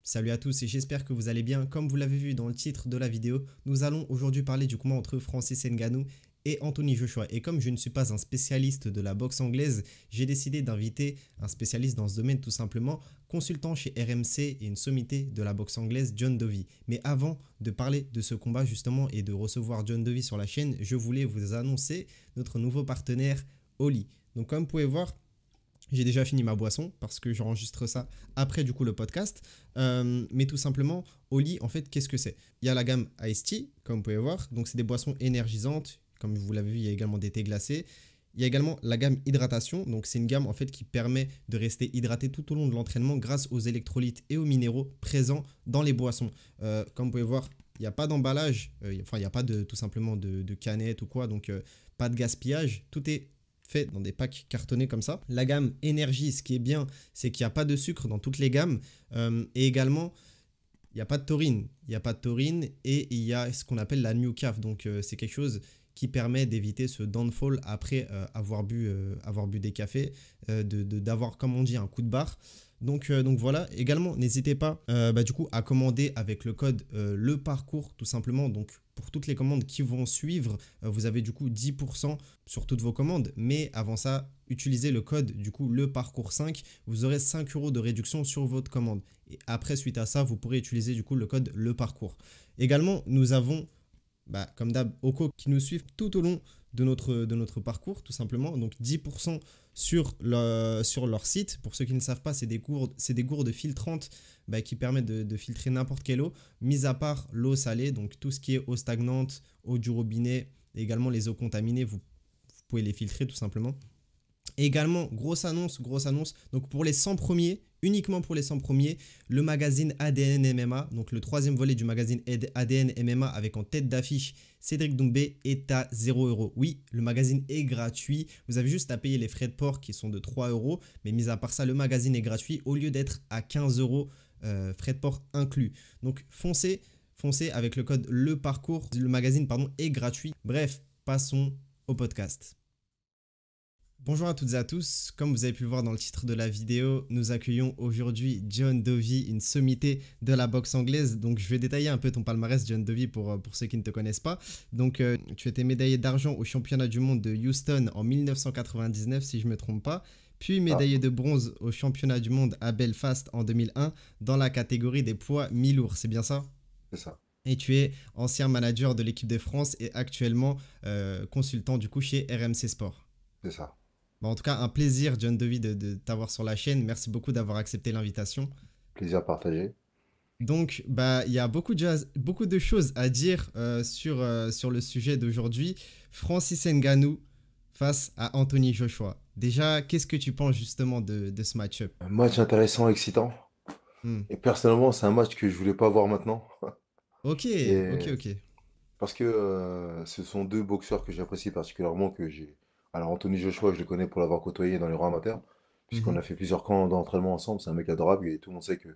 Salut à tous et j'espère que vous allez bien. Comme vous l'avez vu dans le titre de la vidéo, nous allons aujourd'hui parler du combat entre Francis Ngannou et Anthony Joshua. Et comme je ne suis pas un spécialiste de la boxe anglaise, j'ai décidé d'inviter un spécialiste dans ce domaine tout simplement, consultant chez RMC et une sommité de la boxe anglaise, John Dovey. Mais avant de parler de ce combat justement et de recevoir John Dovey sur la chaîne, je voulais vous annoncer notre nouveau partenaire, Oli. Donc comme vous pouvez voir, j'ai déjà fini ma boisson parce que j'enregistre ça après du coup le podcast. Mais tout simplement, Oli, en fait, qu'est-ce que c'est? Il y a la gamme Ice Tea, comme vous pouvez voir. Donc, c'est des boissons énergisantes. Comme vous l'avez vu, il y a également des thés glacés. Il y a également la gamme hydratation. Donc, c'est une gamme en fait qui permet de rester hydraté tout au long de l'entraînement grâce aux électrolytes et aux minéraux présents dans les boissons. Comme vous pouvez voir, il n'y a pas d'emballage. Enfin, il n'y a pas tout simplement de canettes ou quoi. Donc, pas de gaspillage. Tout est fait dans des packs cartonnés comme ça. La gamme énergie, ce qui est bien, c'est qu'il n'y a pas de sucre dans toutes les gammes. Et également, il n'y a pas de taurine. Il n'y a pas de taurine et il y a ce qu'on appelle la new caf. Donc, c'est quelque chose qui permet d'éviter ce downfall après avoir bu des cafés, d'avoir, comme on dit, un coup de barre. Donc voilà, également, n'hésitez pas du coup, à commander avec le code le parcours, tout simplement. Donc, pour toutes les commandes qui vont suivre, vous avez du coup 10% sur toutes vos commandes. Mais avant ça, utilisez le code du coup le parcours 5. Vous aurez 5 € de réduction sur votre commande. Et après, suite à ça, vous pourrez utiliser du coup le code le parcours. Également, nous avons comme d'hab, Oko qui nous suivent tout au long de notre parcours, tout simplement. Donc 10% sur leur site. Pour ceux qui ne savent pas, c'est des gourdes filtrantes qui permettent de filtrer n'importe quelle eau, mis à part l'eau salée, donc tout ce qui est eau stagnante, eau du robinet, et également les eaux contaminées, vous pouvez les filtrer tout simplement. Et également, grosse annonce, donc pour les 100 premiers, uniquement pour les 100 premiers, le magazine ADN MMA, donc le troisième volet du magazine ADN MMA avec en tête d'affiche Cédric Doumbé est à 0 €. Oui, le magazine est gratuit, vous avez juste à payer les frais de port qui sont de 3 €, mais mis à part ça, le magazine est gratuit au lieu d'être à 15 €, frais de port inclus. Donc foncez avec le code le parcours, le magazine est gratuit. Bref, passons au podcast. Bonjour à toutes et à tous, comme vous avez pu le voir dans le titre de la vidéo, nous accueillons aujourd'hui John Dovey, une sommité de la boxe anglaise. Donc je vais détailler un peu ton palmarès, John Dovey, pour ceux qui ne te connaissent pas. Donc tu étais médaillé d'argent au championnat du monde de Houston en 1999 si je ne me trompe pas, puis médaillé de bronze au championnat du monde à Belfast en 2001 dans la catégorie des poids mi-lourds, c'est bien ça? C'est ça, Et tu es ancien manager de l'équipe de France et actuellement consultant du coup chez RMC Sport. c'est ça. En tout cas, un plaisir, John Dovey, de t'avoir sur la chaîne. Merci beaucoup d'avoir accepté l'invitation. Plaisir partagé. Donc, il y a beaucoup de choses à dire sur le sujet d'aujourd'hui. Francis Ngannou face à Anthony Joshua. Déjà, qu'est-ce que tu penses justement de ce match-up? Un match intéressant, excitant. Hmm. Et personnellement, c'est un match que je voulais pas voir maintenant. Ok, ok, Et ok. parce que ce sont deux boxeurs que j'apprécie particulièrement, que j'ai. Alors Anthony Joshua, je le connais pour l'avoir côtoyé dans les rangs amateurs, puisqu'on Mhm, a fait plusieurs camps d'entraînement ensemble. C'est un mec adorable et tout le monde sait que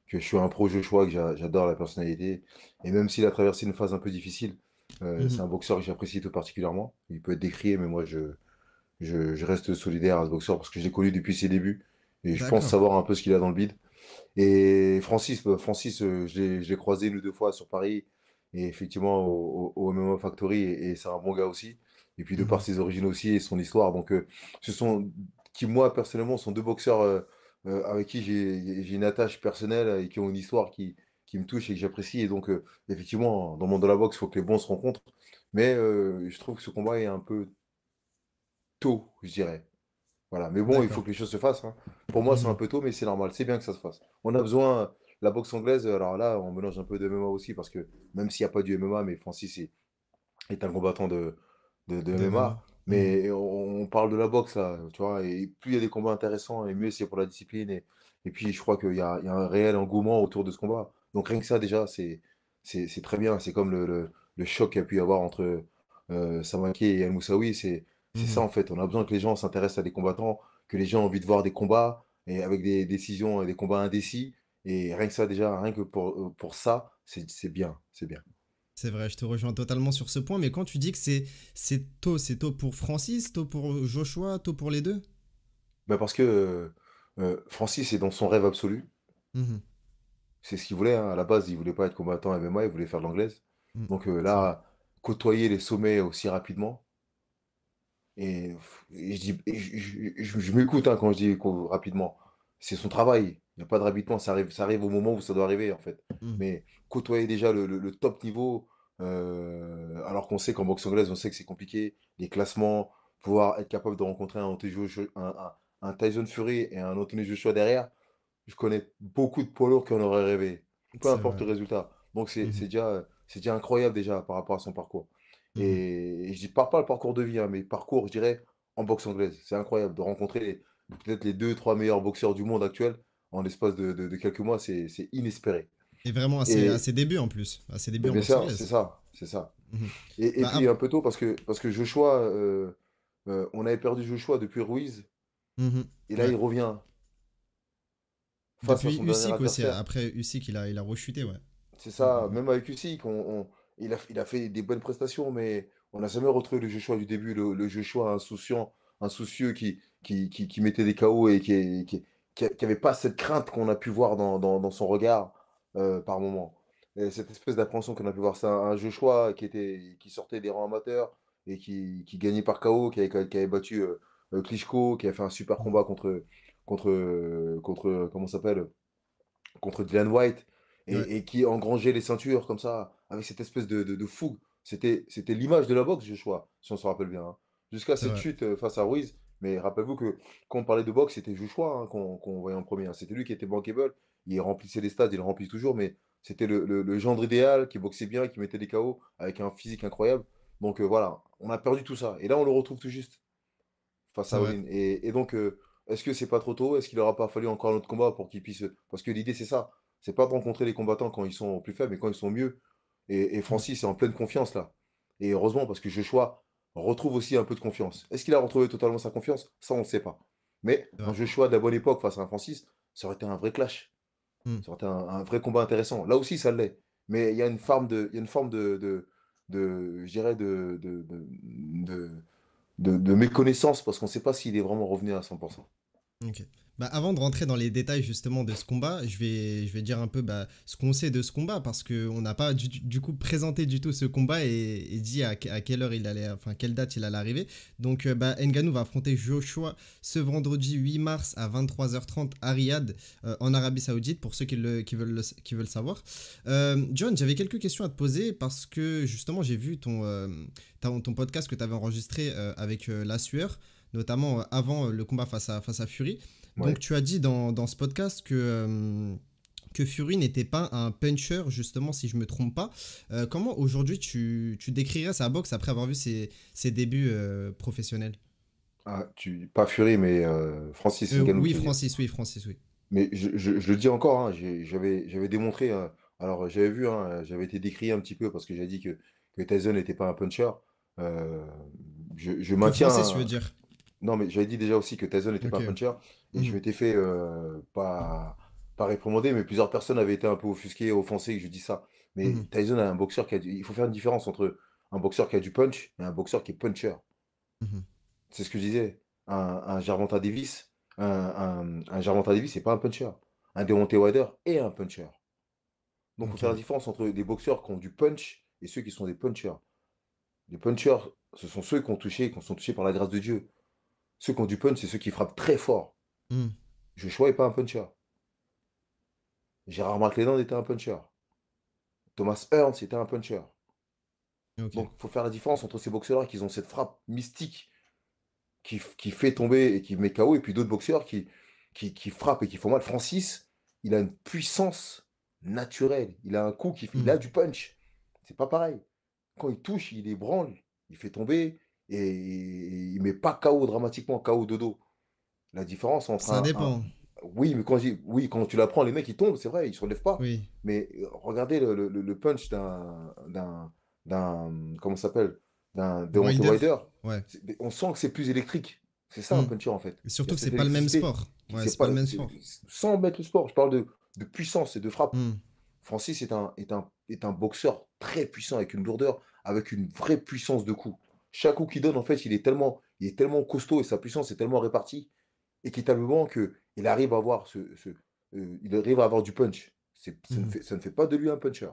je suis un pro Joshua, que j'adore la personnalité. Et même s'il a traversé une phase un peu difficile, c'est mhm. un boxeur que j'apprécie tout particulièrement. Il peut être décrié, mais moi je reste solidaire à ce boxeur parce que je l'ai connu depuis ses débuts et je pense D'accord. savoir un peu ce qu'il a dans le bide. Et Francis, je l'ai croisé une ou deux fois sur Paris et effectivement au MMA Factory et c'est un bon gars aussi. Et puis de par Mhm, ses origines aussi et son histoire. Donc ce sont qui moi personnellement sont deux boxeurs avec qui j'ai une attache personnelle et qui ont une histoire qui me touche et que j'apprécie. Et donc effectivement dans le monde de la boxe, il faut que les bons se rencontrent. Mais je trouve que ce combat est un peu tôt, je dirais. Voilà, mais bon, il faut d'accord. que les choses se fassent, hein. Pour moi, c'est un Mhm, peu tôt, mais c'est normal. C'est bien que ça se fasse. On a besoin, la boxe anglaise, alors là, on mélange un peu de MMA aussi, parce que même s'il n'y a pas du MMA, mais Francis est un combattant de de MMA. MMA. Mhm. Mais on parle de la boxe, là, tu vois, et plus il y a des combats intéressants, et mieux c'est pour la discipline. Et puis, je crois qu'il y a un réel engouement autour de ce combat. Donc, rien que ça, déjà, c'est très bien. C'est comme le choc qu'il y a pu y avoir entre Samake et El Moussaoui. C'est ça, Mhm. en fait. On a besoin que les gens s'intéressent à des combattants, que les gens ont envie de voir des combats, et avec des décisions et des combats indécis. Et rien que ça, déjà, rien que pour ça, c'est bien. C'est bien. C'est vrai, je te rejoins totalement sur ce point, mais quand tu dis que c'est tôt pour Francis, tôt pour Joshua, tôt pour les deux? Bah parce que Francis est dans son rêve absolu. Mhm. c'est ce qu'il voulait, hein. À la base, il voulait pas être combattant MMA, il voulait faire de l'anglaise. Mm. Donc C'est vrai. là, côtoyer les sommets aussi rapidement, et je dis, je m'écoute hein, quand je dis rapidement. C'est son travail. Il n'y a pas de rapidement, ça arrive au moment où ça doit arriver, en fait. Mm. Mais côtoyer déjà le top niveau, alors qu'on sait qu'en boxe anglaise, on sait que c'est compliqué, les classements, pouvoir être capable de rencontrer un Tyson Fury et un Anthony Joshua derrière, je connais beaucoup de poids lourds qui en auraient rêvé, peu C'est importe vrai. le résultat. Donc Mhm. c'est déjà incroyable déjà par rapport à son parcours. Mhm. Et je ne parle pas le parcours de vie, hein, mais parcours, je dirais, en boxe anglaise. C'est incroyable de rencontrer peut-être les deux, trois meilleurs boxeurs du monde actuel en l'espace de quelques mois, c'est inespéré. Et vraiment à Et ses débuts en plus, à ses débuts ben, en bien boxe sûr, c'est anglaise. ça, c'est ça. Mhm. Et Bah, puis un peu tôt, parce que Joshua, on avait perdu Joshua depuis Ruiz, mhm. et là Ouais. il revient face à Depuis son dernier Usyk aussi, adversaire. après Usyk, il a rechuté, ouais. C'est Mm, ça, mm, même avec Usyk, il a fait des bonnes prestations, mais on n'a jamais retrouvé le Joshua du début, le Joshua insouciant, insoucieux qui mettait des KO et qui avait pas cette crainte qu'on a pu voir dans son regard par moment. Et cette espèce d'appréhension qu'on a pu voir, c'est un Joshua qui sortait des rangs amateurs et qui gagnait par KO, qui avait battu Klitschko, qui a fait un super mm. combat comment ça s'appelle? Contre Dylan White Ouais, et qui engrangeait les ceintures comme ça, avec cette espèce de fougue. C'était l'image de la boxe, Joshua, si on se rappelle bien, hein. Jusqu'à c'est cette vrai. chute face à Ruiz. Mais rappelez-vous que quand on parlait de boxe, c'était Joshua hein, qu'on voyait en premier, hein. C'était lui qui était bankable. Il remplissait les stades, il le remplit toujours, mais c'était le gendre idéal qui boxait bien, qui mettait des KO avec un physique incroyable. Donc voilà, on a perdu tout ça. Et là, on le retrouve tout juste face C'est à vrai. Win. Et donc, est-ce que c'est pas trop tôt? Est-ce qu'il n'aura pas fallu encore un autre combat pour qu'il puisse. Parce que l'idée, c'est ça. C'est pas de rencontrer les combattants quand ils sont plus faibles, mais quand ils sont mieux. Et Mm. Francis est en pleine confiance là. Et heureusement, parce que Joshua retrouve aussi un peu de confiance. Est-ce qu'il a retrouvé totalement sa confiance? Ça, on ne sait pas. Mais C'est un vrai. Joshua de la bonne époque face à un Francis, ça aurait été un vrai clash. Mm. Ça aurait été un vrai combat intéressant. Là aussi, ça l'est. Mais il y a une forme il y a une forme je dirais, de méconnaissance parce qu'on ne sait pas s'il est vraiment revenu à 100%. Ok. Bah, avant de rentrer dans les détails justement de ce combat, je vais dire un peu bah, ce qu'on sait de ce combat parce qu'on n'a pas du coup présenté du tout ce combat et dit à quelle heure il allait, enfin quelle date il allait arriver. Donc bah, Ngannou va affronter Joshua ce vendredi 8 mars à 23h30 à Riyad en Arabie Saoudite pour ceux qui veulent savoir. John, j'avais quelques questions à te poser parce que justement j'ai vu ton podcast que tu avais enregistré avec La Sueur notamment avant le combat face à Fury. Donc Ouais. tu as dit dans ce podcast que Fury n'était pas un puncher, justement, si je me trompe pas. Comment aujourd'hui tu décrirais sa boxe après avoir vu ses débuts professionnels? Ah, pas Fury, mais Francis Ngannou, Oui, tu veux dire. Francis, oui. Mais je le dis encore, hein, j'avais démontré. Alors, j'avais vu, hein, j'avais été décrié un petit peu parce que j'ai dit que Tyson n'était pas un puncher. Euh, je Que maintiens, Francis, tu veux hein. dire? Non, mais j'avais dit déjà aussi que Tyson n'était pas Ok. un puncher. Et je Mhm. m'étais fait pas réprimander, mais plusieurs personnes avaient été un peu offusquées, offensées que je dis ça. Mais Mhm. Tyson a un boxeur il faut faire une différence entre un boxeur qui a du punch et un boxeur qui est puncher. Mhm. C'est ce que je disais. Un Gervonta Davis, un Gervonta Davis, c'est pas un puncher. Un Deontay Wilder est un puncher. Donc, il faut Ok. faire la différence entre des boxeurs qui ont du punch et ceux qui sont des punchers. Les punchers, ce sont ceux qui sont touchés par la grâce de Dieu. Ceux qui ont du punch, c'est ceux qui frappent très fort. Mhm. Joshua n'est pas un puncher. Gérard McLennan était un puncher. Thomas Hearns était un puncher. Ok. Donc, il faut faire la différence entre ces boxeurs-là qui ont cette frappe mystique qui fait tomber et qui met KO, et puis d'autres boxeurs qui frappent et qui font mal. Francis, il a une puissance naturelle. Il a un coup il a Mhm. du punch. C'est pas pareil. Quand il touche, il ébranle, il fait tomber et il met pas KO dramatiquement, KO de dos. La différence entre Ça dépend. oui, mais oui, quand tu l'apprends, les mecs ils tombent, c'est vrai, ils se relèvent pas. Oui. Mais regardez le punch comment ça s'appelle? D'un De Deontay Wilder? Wilder. Ouais. On sent que c'est plus électrique. C'est ça un Mhm. puncher en fait. Et Il y a surtout que c'est cette pas le même électricité. sport. Ouais, C'est c'est pas pas, le même sport. sans mettre le sport, je parle de puissance et de frappe. Mhm. Francis est un boxeur très puissant avec une lourdeur, avec une vraie puissance de coup. Chaque coup qu'il donne, en fait, il est tellement costaud et sa puissance est tellement répartie équitablement que il arrive à avoir il arrive à avoir du punch. Mhm. Ça ne fait pas de lui un puncher.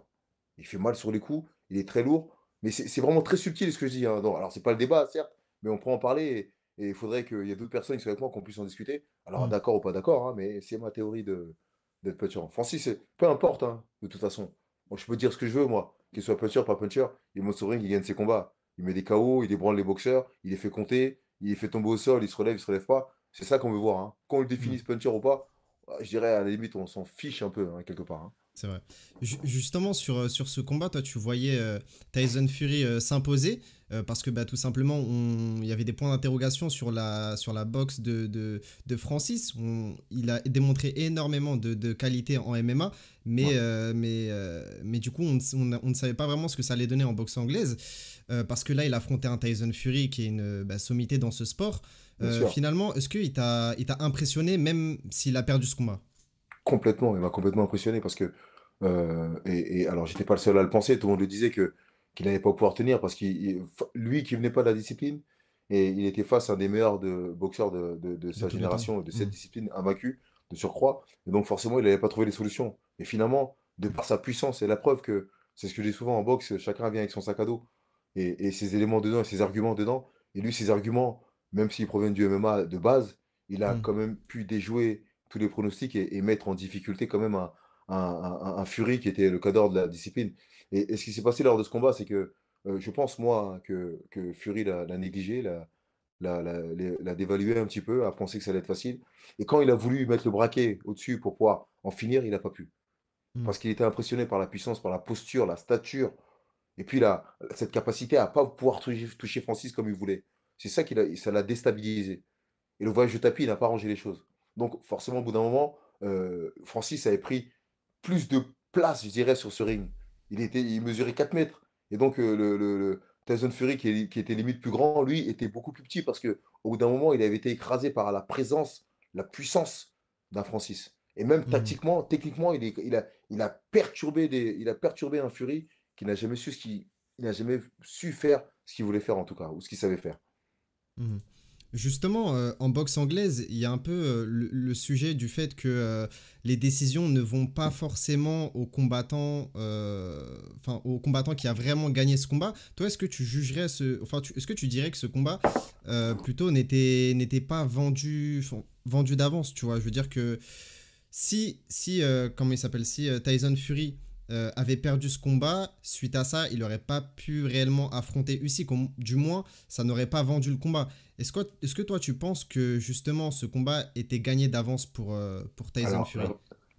Il fait mal sur les coups, il est très lourd, mais c'est vraiment très subtil ce que je dis, hein. Non, alors c'est pas le débat, certes, mais on peut en parler et il faudrait qu'il y ait d'autres personnes qui soient avec moi, qu'on puisse en discuter. Alors Mhm. d'accord ou pas d'accord, hein, mais c'est ma théorie d'être puncher. Francis, peu importe, hein, de toute façon. Moi, je peux dire ce que je veux, moi. Qu'il soit puncher, pas puncher, il monte sur le ring, il gagne ses combats. Il met des KO, il ébranle les boxeurs, il les fait compter, il les fait tomber au sol, il se relève pas. C'est ça qu'on veut voir, hein. Qu'on le Mhm. définisse puncher ou pas, je dirais à la limite, on s'en fiche un peu, hein, quelque part, hein. C'est vrai. Justement, sur ce combat, toi, tu voyais Tyson Fury s'imposer parce que bah, tout simplement, il y avait des points d'interrogation sur la boxe de Francis. Il a démontré énormément de qualité en MMA, Ouais, mais du coup, on ne savait pas vraiment ce que ça allait donner en boxe anglaise parce que là, il affrontait un Tyson Fury qui est une bah, sommité dans ce sport. bien sûr. Finalement, est-ce qu'il il t'a impressionné même s'il a perdu ce combat? Complètement, il m'a complètement impressionné parce que, et alors j'étais pas le seul à le penser, tout le monde le disait qu'il n'allait pas pouvoir tenir parce lui qui venait pas de la discipline, et il était face à un des meilleurs boxeurs de De sa tous les temps. génération, de cette Hmm. discipline, invaincu, de surcroît, et donc forcément il n'allait pas trouver les solutions. Et finalement, de par sa puissance, et la preuve que, c'est ce que je dis souvent en boxe, chacun vient avec son sac à dos, et ses éléments dedans, et ses arguments dedans, et lui ses arguments, même s'ils proviennent du MMA de base, il a Hmm. quand même pu déjouer tous les pronostics et mettre en difficulté quand même un Fury qui était le cadre de la discipline. Et ce qui s'est passé lors de ce combat, c'est que je pense, moi, que Fury l'a négligé, l'a dévalué un petit peu, a pensé que ça allait être facile. Et quand il a voulu mettre le braquet au-dessus pour pouvoir en finir, il n'a pas pu. Hmm. Parce qu'il était impressionné par la puissance, par la posture, la stature, et puis cette capacité à ne pas pouvoir toucher Francis comme il voulait. C'est ça ça l'a déstabilisé. Et le voyage de tapis, il n'a pas arrangé les choses. Donc, forcément, au bout d'un moment, Francis avait pris plus de place, je dirais, sur ce ring. Il mesurait 4 mètres. Et donc, le Tyson Fury, qui était limite plus grand, lui, était beaucoup plus petit parce qu'au bout d'un moment, il avait été écrasé par la présence, la puissance d'un Francis. Et même Hmm. tactiquement, techniquement, il a perturbé un Fury qui n'a jamais su il n'a jamais su faire ce qu'il voulait faire, en tout cas, ou ce qu'il savait faire. Mhm. Justement, en boxe anglaise, il y a un peu le sujet du fait que les décisions ne vont pas forcément au combattant, enfin au combattant qui a vraiment gagné ce combat. Toi, est-ce que tu jugerais est-ce que tu dirais que ce combat plutôt n'était pas vendu, vendu d'avance, tu vois? Je veux dire que si comment il s'appelle, si Tyson Fury avait perdu ce combat, suite à ça, il n'aurait pas pu réellement affronter Usyk, du moins, ça n'aurait pas vendu le combat. Est-ce que toi, tu penses que justement ce combat était gagné d'avance pour Tyson Alors, Fury?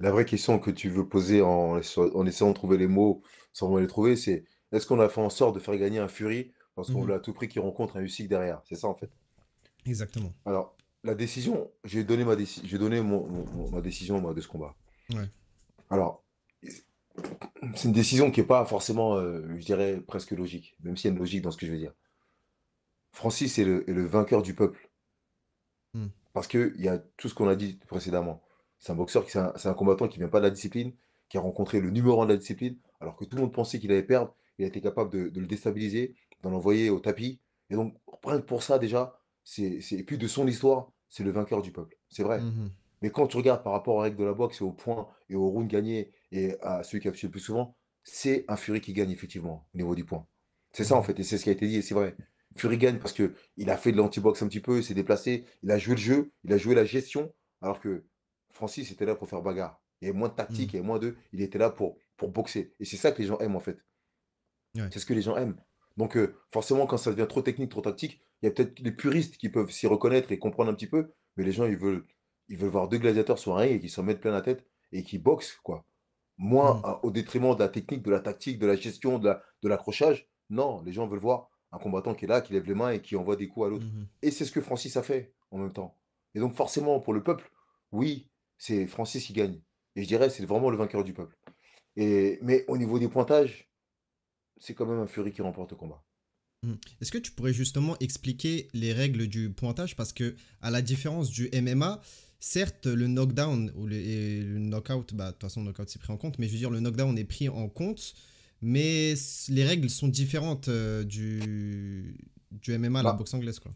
la vraie question que tu veux poser en essayant de trouver les mots sans vraiment les trouver, c'est est-ce qu'on a fait en sorte de faire gagner un Fury parce qu'on Mhm. voulait à tout prix qu'il rencontre un Usyk derrière? C'est ça en fait. Exactement. Alors, la décision, j'ai donné ma décision moi, de ce combat. Ouais. Alors, c'est une décision qui n'est pas forcément, je dirais, presque logique, même s'il y a une logique dans ce que je veux dire. Francis est le vainqueur du peuple Mm. parce qu'il y a tout ce qu'on a dit précédemment. C'est un boxeur, c'est un combattant qui vient pas de la discipline, qui a rencontré le numéro 1 de la discipline, alors que tout le monde pensait qu'il allait perdre. Il a été capable de le déstabiliser, d'en envoyer au tapis. Et donc, rien que pour ça, déjà, et puis de son histoire, c'est le vainqueur du peuple. C'est vrai. Mhm. Mais quand tu regardes par rapport aux règles de la boxe et aux points et aux rounds gagnés et à celui qui a tué le plus souvent, c'est un Fury qui gagne effectivement au niveau du point. C'est ça en Mhm. fait, et c'est ce qui a été dit, et c'est vrai. Fury gagne parce que il a fait de l'anti-box un petit peu, il s'est déplacé, il a joué le jeu, il a joué la gestion, alors que Francis était là pour faire bagarre. Il y avait moins de tactique, Mhm. il y avait moins de. Il était là pour boxer. Et c'est ça que les gens aiment en fait. Ouais. C'est ce que les gens aiment. Donc forcément, quand ça devient trop technique, trop tactique, il y a peut-être les puristes qui peuvent s'y reconnaître et comprendre un petit peu, mais les gens, ils veulent voir deux gladiateurs sur un ring et qui s'en mettent plein la tête et qui boxent, quoi. Moins Mhm. au détriment de la technique, de la tactique, de la gestion, de l'accrochage. Non, les gens veulent voir un combattant qui est là, qui lève les mains et qui envoie des coups à l'autre. Mhm. Et c'est ce que Francis a fait en même temps. Et donc forcément, pour le peuple, oui, c'est Francis qui gagne. Et je dirais, c'est vraiment le vainqueur du peuple. Mais au niveau des pointages, c'est quand même un Fury qui remporte le combat. Mhm. Est-ce que tu pourrais justement expliquer les règles du pointage parce que à la différence du MMA, certes le knockdown et le knockout, bah de toute façon le knockout c'est pris en compte, mais je veux dire le knockdown est pris en compte, mais les règles sont différentes du MMA à la Bah, boxe anglaise quoi.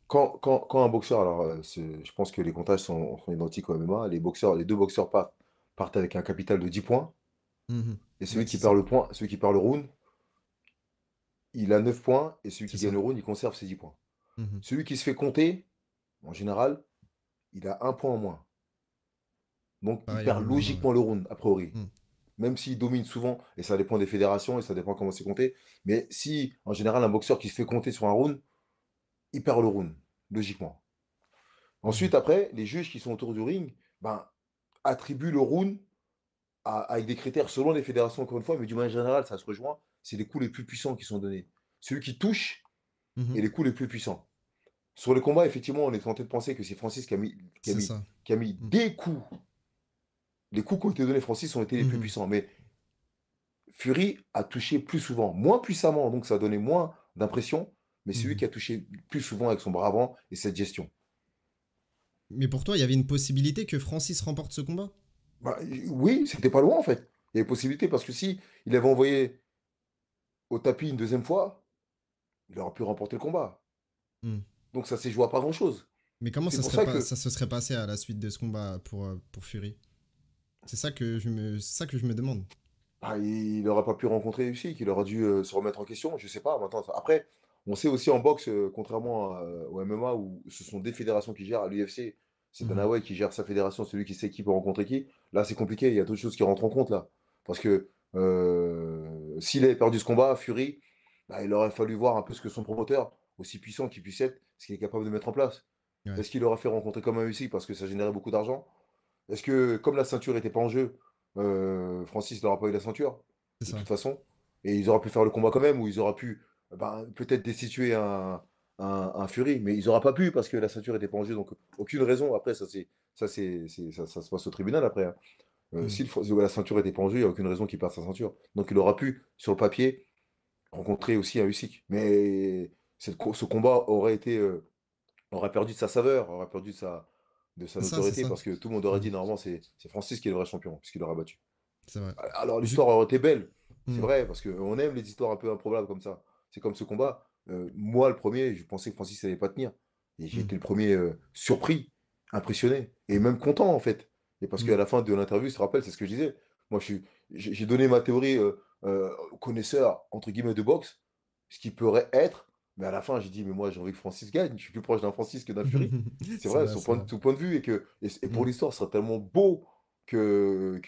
quand un boxeur, alors je pense que les comptages sont identiques au MMA, les deux boxeurs partent. partent avec un capital de 10 points. Mhm. Et Ouais, c'est ça. celui qui perd le round, il a 9 points. Et celui qui C'est gagne ça. le round, il conserve ses 10 points. Mhm. Celui qui se fait compter, en général, il a un point en moins. Donc, il Pareil au perd MMA, ouais. logiquement le round, a priori. Mhm. Même s'il domine souvent, et ça dépend des fédérations, et ça dépend comment c'est compté. Mais si, en général, un boxeur qui se fait compter sur un round, il perd le round, logiquement. Mhm. Ensuite, après, les juges qui sont autour du ring, ben, attribuent le round avec des critères selon les fédérations, encore une fois, mais d'une manière générale, ça se rejoint. C'est les coups les plus puissants qui sont donnés. Celui qui touche est Mhm. les coups les plus puissants. Sur le combat, effectivement, on est tenté de penser que c'est Francis C'est ça. qui a mis Mhm. des coups. Les coups qui ont été donnés, Francis, ont été les plus Mhm. puissants. Mais Fury a touché plus souvent, moins puissamment, donc ça a donné moins d'impression, mais c'est lui Mhm. qui a touché plus souvent avec son bras avant et cette gestion. Mais pour toi, il y avait une possibilité que Francis remporte ce combat? Bah, oui, c'était pas loin en fait. Il y avait possibilité parce que si il avait envoyé au tapis une deuxième fois, il aurait pu remporter le combat. Mhm. Donc ça s'est joué à pas grand-chose. Mais comment C'est pour ça que ça se serait passé à la suite de ce combat pour Fury? C'est ça que je me demande. bah, il n'aurait pas pu rencontrer Usyk, il aurait dû se remettre en question, je sais pas. Maintenant, après, on sait aussi en boxe, contrairement au MMA où ce sont des fédérations qui gèrent, à l'UFC, c'est Dana Mhm. White qui gère sa fédération, celui qui sait qui peut rencontrer qui. Là, c'est compliqué, il y a d'autres choses qui rentrent en compte là. Parce que s'il avait perdu ce combat, Fury, bah, il aurait fallu voir un peu ce que son promoteur, aussi puissant qu'il puisse être, ce qu'il est capable de mettre en place. Ouais, Est-ce qu'il aurait fait rencontrer comme un Usyk parce que ça générait beaucoup d'argent? Est-ce que, comme la ceinture n'était pas en jeu, Francis n'aura pas eu la ceinture, c'est de ça. toute façon? Et ils auraient pu faire le combat quand même, ou ils auraient pu ben, peut-être destituer un Fury, mais ils n'auraient pas pu parce que la ceinture n'était pas en jeu, donc aucune raison. Après, ça se passe au tribunal après, hein. Mhm. Si la ceinture n'était pas en jeu, il n'y a aucune raison qu'il perde sa ceinture. Donc il aura pu, sur le papier, rencontrer aussi un Usyk. Mais ce combat aurait perdu de sa saveur, aurait perdu de sa C'est notoriété, ça. parce que tout le monde aurait dit Mhm. normalement c'est Francis qui est le vrai champion, puisqu'il l'aura battu. C'est vrai. Alors Ju- l'histoire aurait été belle, c'est Mhm. vrai, parce qu'on aime les histoires un peu improbables comme ça. C'est comme ce combat. Moi, le premier, je pensais que Francis n'allait pas tenir. Et j'ai été Mhm. le premier surpris, impressionné, et même content en fait. Et parce qu'à Mhm. la fin de l'interview, tu te rappelles, c'est ce que je disais. Moi, j'ai donné ma théorie connaisseur, entre guillemets, de boxe, ce qui pourrait être. Mais à la fin, j'ai dit, mais moi, j'ai envie que Francis gagne. Je suis plus proche d'un Francis que d'un Fury. C'est C'est vrai, vrai, c'est vrai. tout point de vue. Et pour Mhm. l'histoire, ce serait tellement beau que,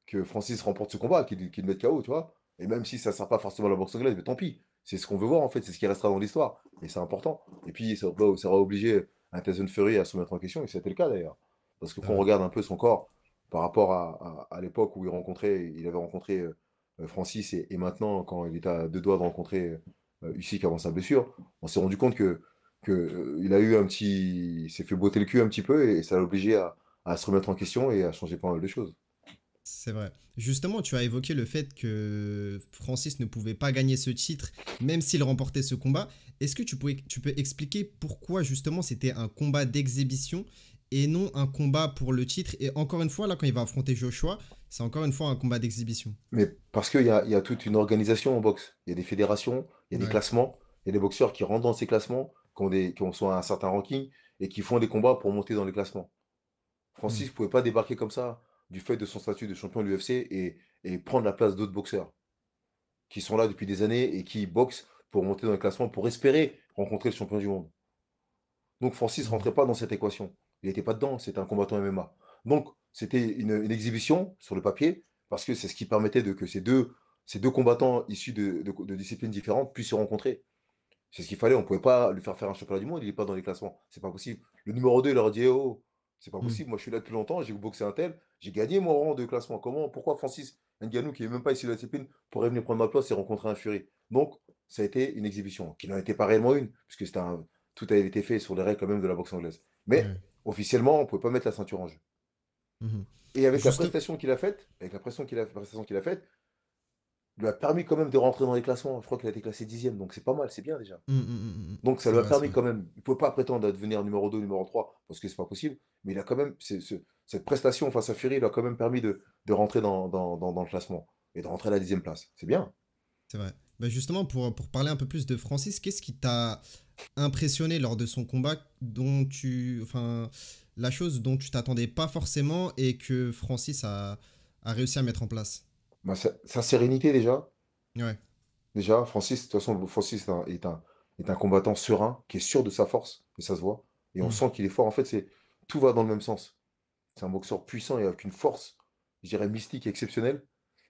que Francis remporte ce combat, qu'il le mette KO, tu vois. Et même si ça ne sert pas forcément à la boxe anglaise, mais tant pis. C'est ce qu'on veut voir, en fait. C'est ce qui restera dans l'histoire. Et c'est important. Et puis, ça va obliger un Tyson Fury à se mettre en question. Et c'était le cas, d'ailleurs. Parce que C'est quand on vrai. regarde un peu son corps par rapport à l'époque où il avait rencontré Francis et maintenant, quand il était à deux doigts de rencontrer Usyk avant sa blessure, on s'est rendu compte il a eu il s'est fait botter le cul un petit peu et ça l'a obligé à se remettre en question et à changer pas mal de choses. C'est vrai. Justement, tu as évoqué le fait que Francis ne pouvait pas gagner ce titre, même s'il remportait ce combat. Est-ce que tu peux expliquer pourquoi justement c'était un combat d'exhibition et non un combat pour le titre? Et encore une fois, là, quand il va affronter Joshua, c'est encore une fois un combat d'exhibition. Mais parce il y a toute une organisation en boxe. Il y a des fédérations, il y a des Ouais. classements, il y a des boxeurs qui rentrent dans ces classements, qui ont soit un certain ranking et qui font des combats pour monter dans les classements. Hmm. Francis ne pouvait pas débarquer comme ça du fait de son statut de champion de l'UFC et prendre la place d'autres boxeurs qui sont là depuis des années et qui boxent pour monter dans les classements, pour espérer rencontrer le champion du monde. Donc Francis Hmm. rentrait pas dans cette équation. Il n'était pas dedans, c'était un combattant MMA. Donc c'était une exhibition sur le papier, parce que c'est ce qui permettait que ces deux combattants issus de disciplines différentes puissent se rencontrer. C'est ce qu'il fallait, on ne pouvait pas lui faire faire un championnat du monde, il n'est pas dans les classements. C'est pas possible. Le numéro 2 il leur a dit, oh, c'est pas Hmm. possible, moi je suis là depuis longtemps, j'ai boxé un tel, j'ai gagné mon rang de classement. Pourquoi Francis Ngannou, qui n'est même pas issu de la discipline, pourrait venir prendre ma place et rencontrer un Fury? Donc, ça a été une exhibition, qui n'en était pas réellement une, puisque tout avait été fait sur les règles quand même de la boxe anglaise. Mais Ouais. officiellement, on ne pouvait pas mettre la ceinture en jeu. Mhm. Et avec la Juste. prestation qu'il a faite, lui a permis quand même de rentrer dans les classements. Je crois qu'il a été classé 10e, donc c'est pas mal, c'est bien déjà. Donc ça C'est lui a vrai, c'est permis vrai. quand même, il ne pouvait pas prétendre à devenir numéro 2, numéro 3, parce que c'est pas possible, mais il a quand même, cette prestation face à Fury lui a quand même permis de rentrer dans le classement et de rentrer à la 10e place. C'est bien. C'est vrai. Bah justement, pour parler un peu plus de Francis, qu'est-ce qui t'a impressionné lors de son combat dont tu, enfin, la chose dont tu t'attendais pas forcément et que Francis a réussi à mettre en place? Bah, sa sérénité déjà. Ouais. Déjà, Francis, de toute façon, Francis est un combattant serein, qui est sûr de sa force, et ça se voit. Et on Hmm. sent qu'il est fort. En fait, tout va dans le même sens. C'est un boxeur puissant et avec une force, je dirais, mystique et exceptionnelle.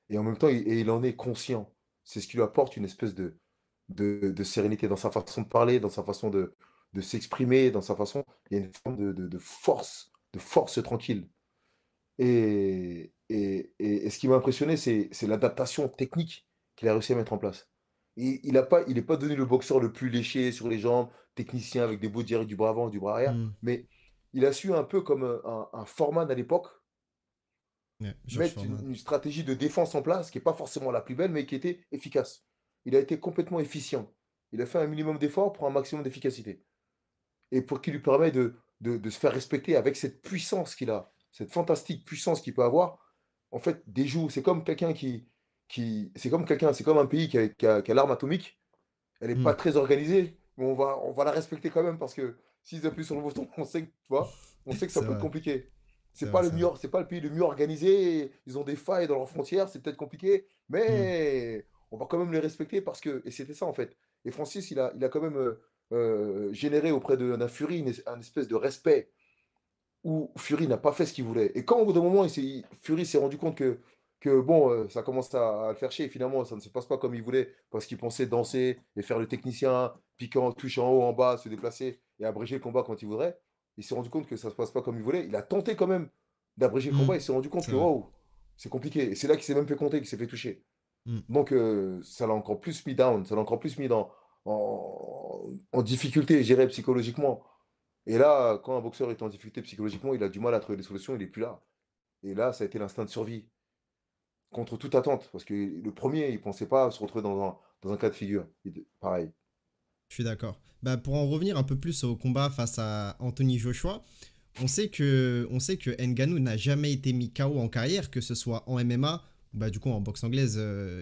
Et en même temps, il en est conscient. C'est ce qui lui apporte une espèce de sérénité dans sa façon de parler, dans sa façon de s'exprimer, dans sa façon. Il y a une forme de force tranquille. Et ce qui m'a impressionné, c'est l'adaptation technique qu'il a réussi à mettre en place. Il est pas devenu le boxeur le plus léché sur les jambes, technicien avec des beaux directs du bras avant et du bras arrière, Hmm. mais il a su un peu comme un Foreman à l'époque, Ouais, George mettre Foreman. une stratégie de défense en place qui n'est pas forcément la plus belle, mais qui était efficace. Il a été complètement efficient. Il a fait un minimum d'effort pour un maximum d'efficacité. Et pour qu'il lui permet de se faire respecter avec cette puissance qu'il a, cette fantastique puissance qu'il peut avoir, en fait, des joues, c'est comme quelqu'un c'est comme un pays qui a l'arme atomique, elle n'est Hmm. pas très organisée, mais on va la respecter quand même parce que s'ils appuient sur le bouton, on sait que, tu vois, on sait que ça C'est peut être vrai, compliqué. c'est vrai, c'est vrai. C'est pas le pays le mieux organisé, ils ont des failles dans leurs frontières, c'est peut-être compliqué, Hmm. mais on va quand même les respecter parce que, et c'était ça en fait. Et Francis, il a quand même généré auprès de d'un Fury un espèce de respect où Fury n'a pas fait ce qu'il voulait. Et quand au bout d'un moment, Fury s'est rendu compte que bon, ça commence à le faire chier, et finalement, ça ne se passe pas comme il voulait, parce qu'il pensait danser et faire le technicien, piquant, toucher en haut, en bas, se déplacer et abréger le combat quand il voudrait. Il s'est rendu compte que ça ne se passe pas comme il voulait. Il a tenté quand même d'abréger le Hmm. combat, il s'est rendu compte C'est que vrai. wow, c'est compliqué. Et c'est là qu'il s'est même fait compter, qu'il s'est fait toucher. Hmm. Donc ça l'a encore plus mis down, ça l'a encore plus mis en difficulté, je dirais, psychologiquement. Et là, quand un boxeur est en difficulté psychologiquement, il a du mal à trouver des solutions, il n'est plus là. Et là, ça a été l'instinct de survie, contre toute attente. Parce que le premier, il ne pensait pas se retrouver dans un cas de figure. Pareil. Je suis d'accord. Bah, pour en revenir un peu plus au combat face à Anthony Joshua, on sait que Ngannou n'a jamais été mis KO en carrière, que ce soit en MMA, bah, du coup en boxe anglaise,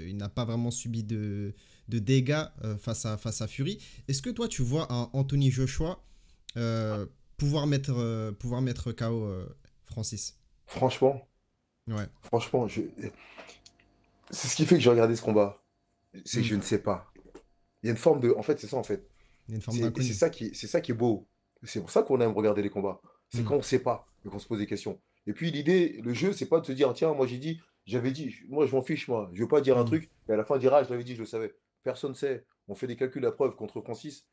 il n'a pas vraiment subi de dégâts face à Fury. Est-ce que toi tu vois un Anthony Joshua euh, pouvoir mettre KO Francis? Franchement, Ouais. franchement, c'est ce qui fait que j'ai regardé ce combat. C'est que Hmm. je ne sais pas. Il y a une forme de. En fait, c'est ça, en fait. Il y a une forme C'est d'inconnu. c'est ça qui est beau. C'est pour ça qu'on aime regarder les combats. C'est Hmm. quand on ne sait pas et qu'on se pose des questions. Et puis l'idée, le jeu, c'est pas de se dire, tiens, moi j'ai dit, j'avais dit, moi je m'en fiche, moi. Je veux pas dire un Hmm. truc, et à la fin dire, ah, je l'avais dit, je le savais. Personne ne sait. On fait des calculs à preuve contre Francis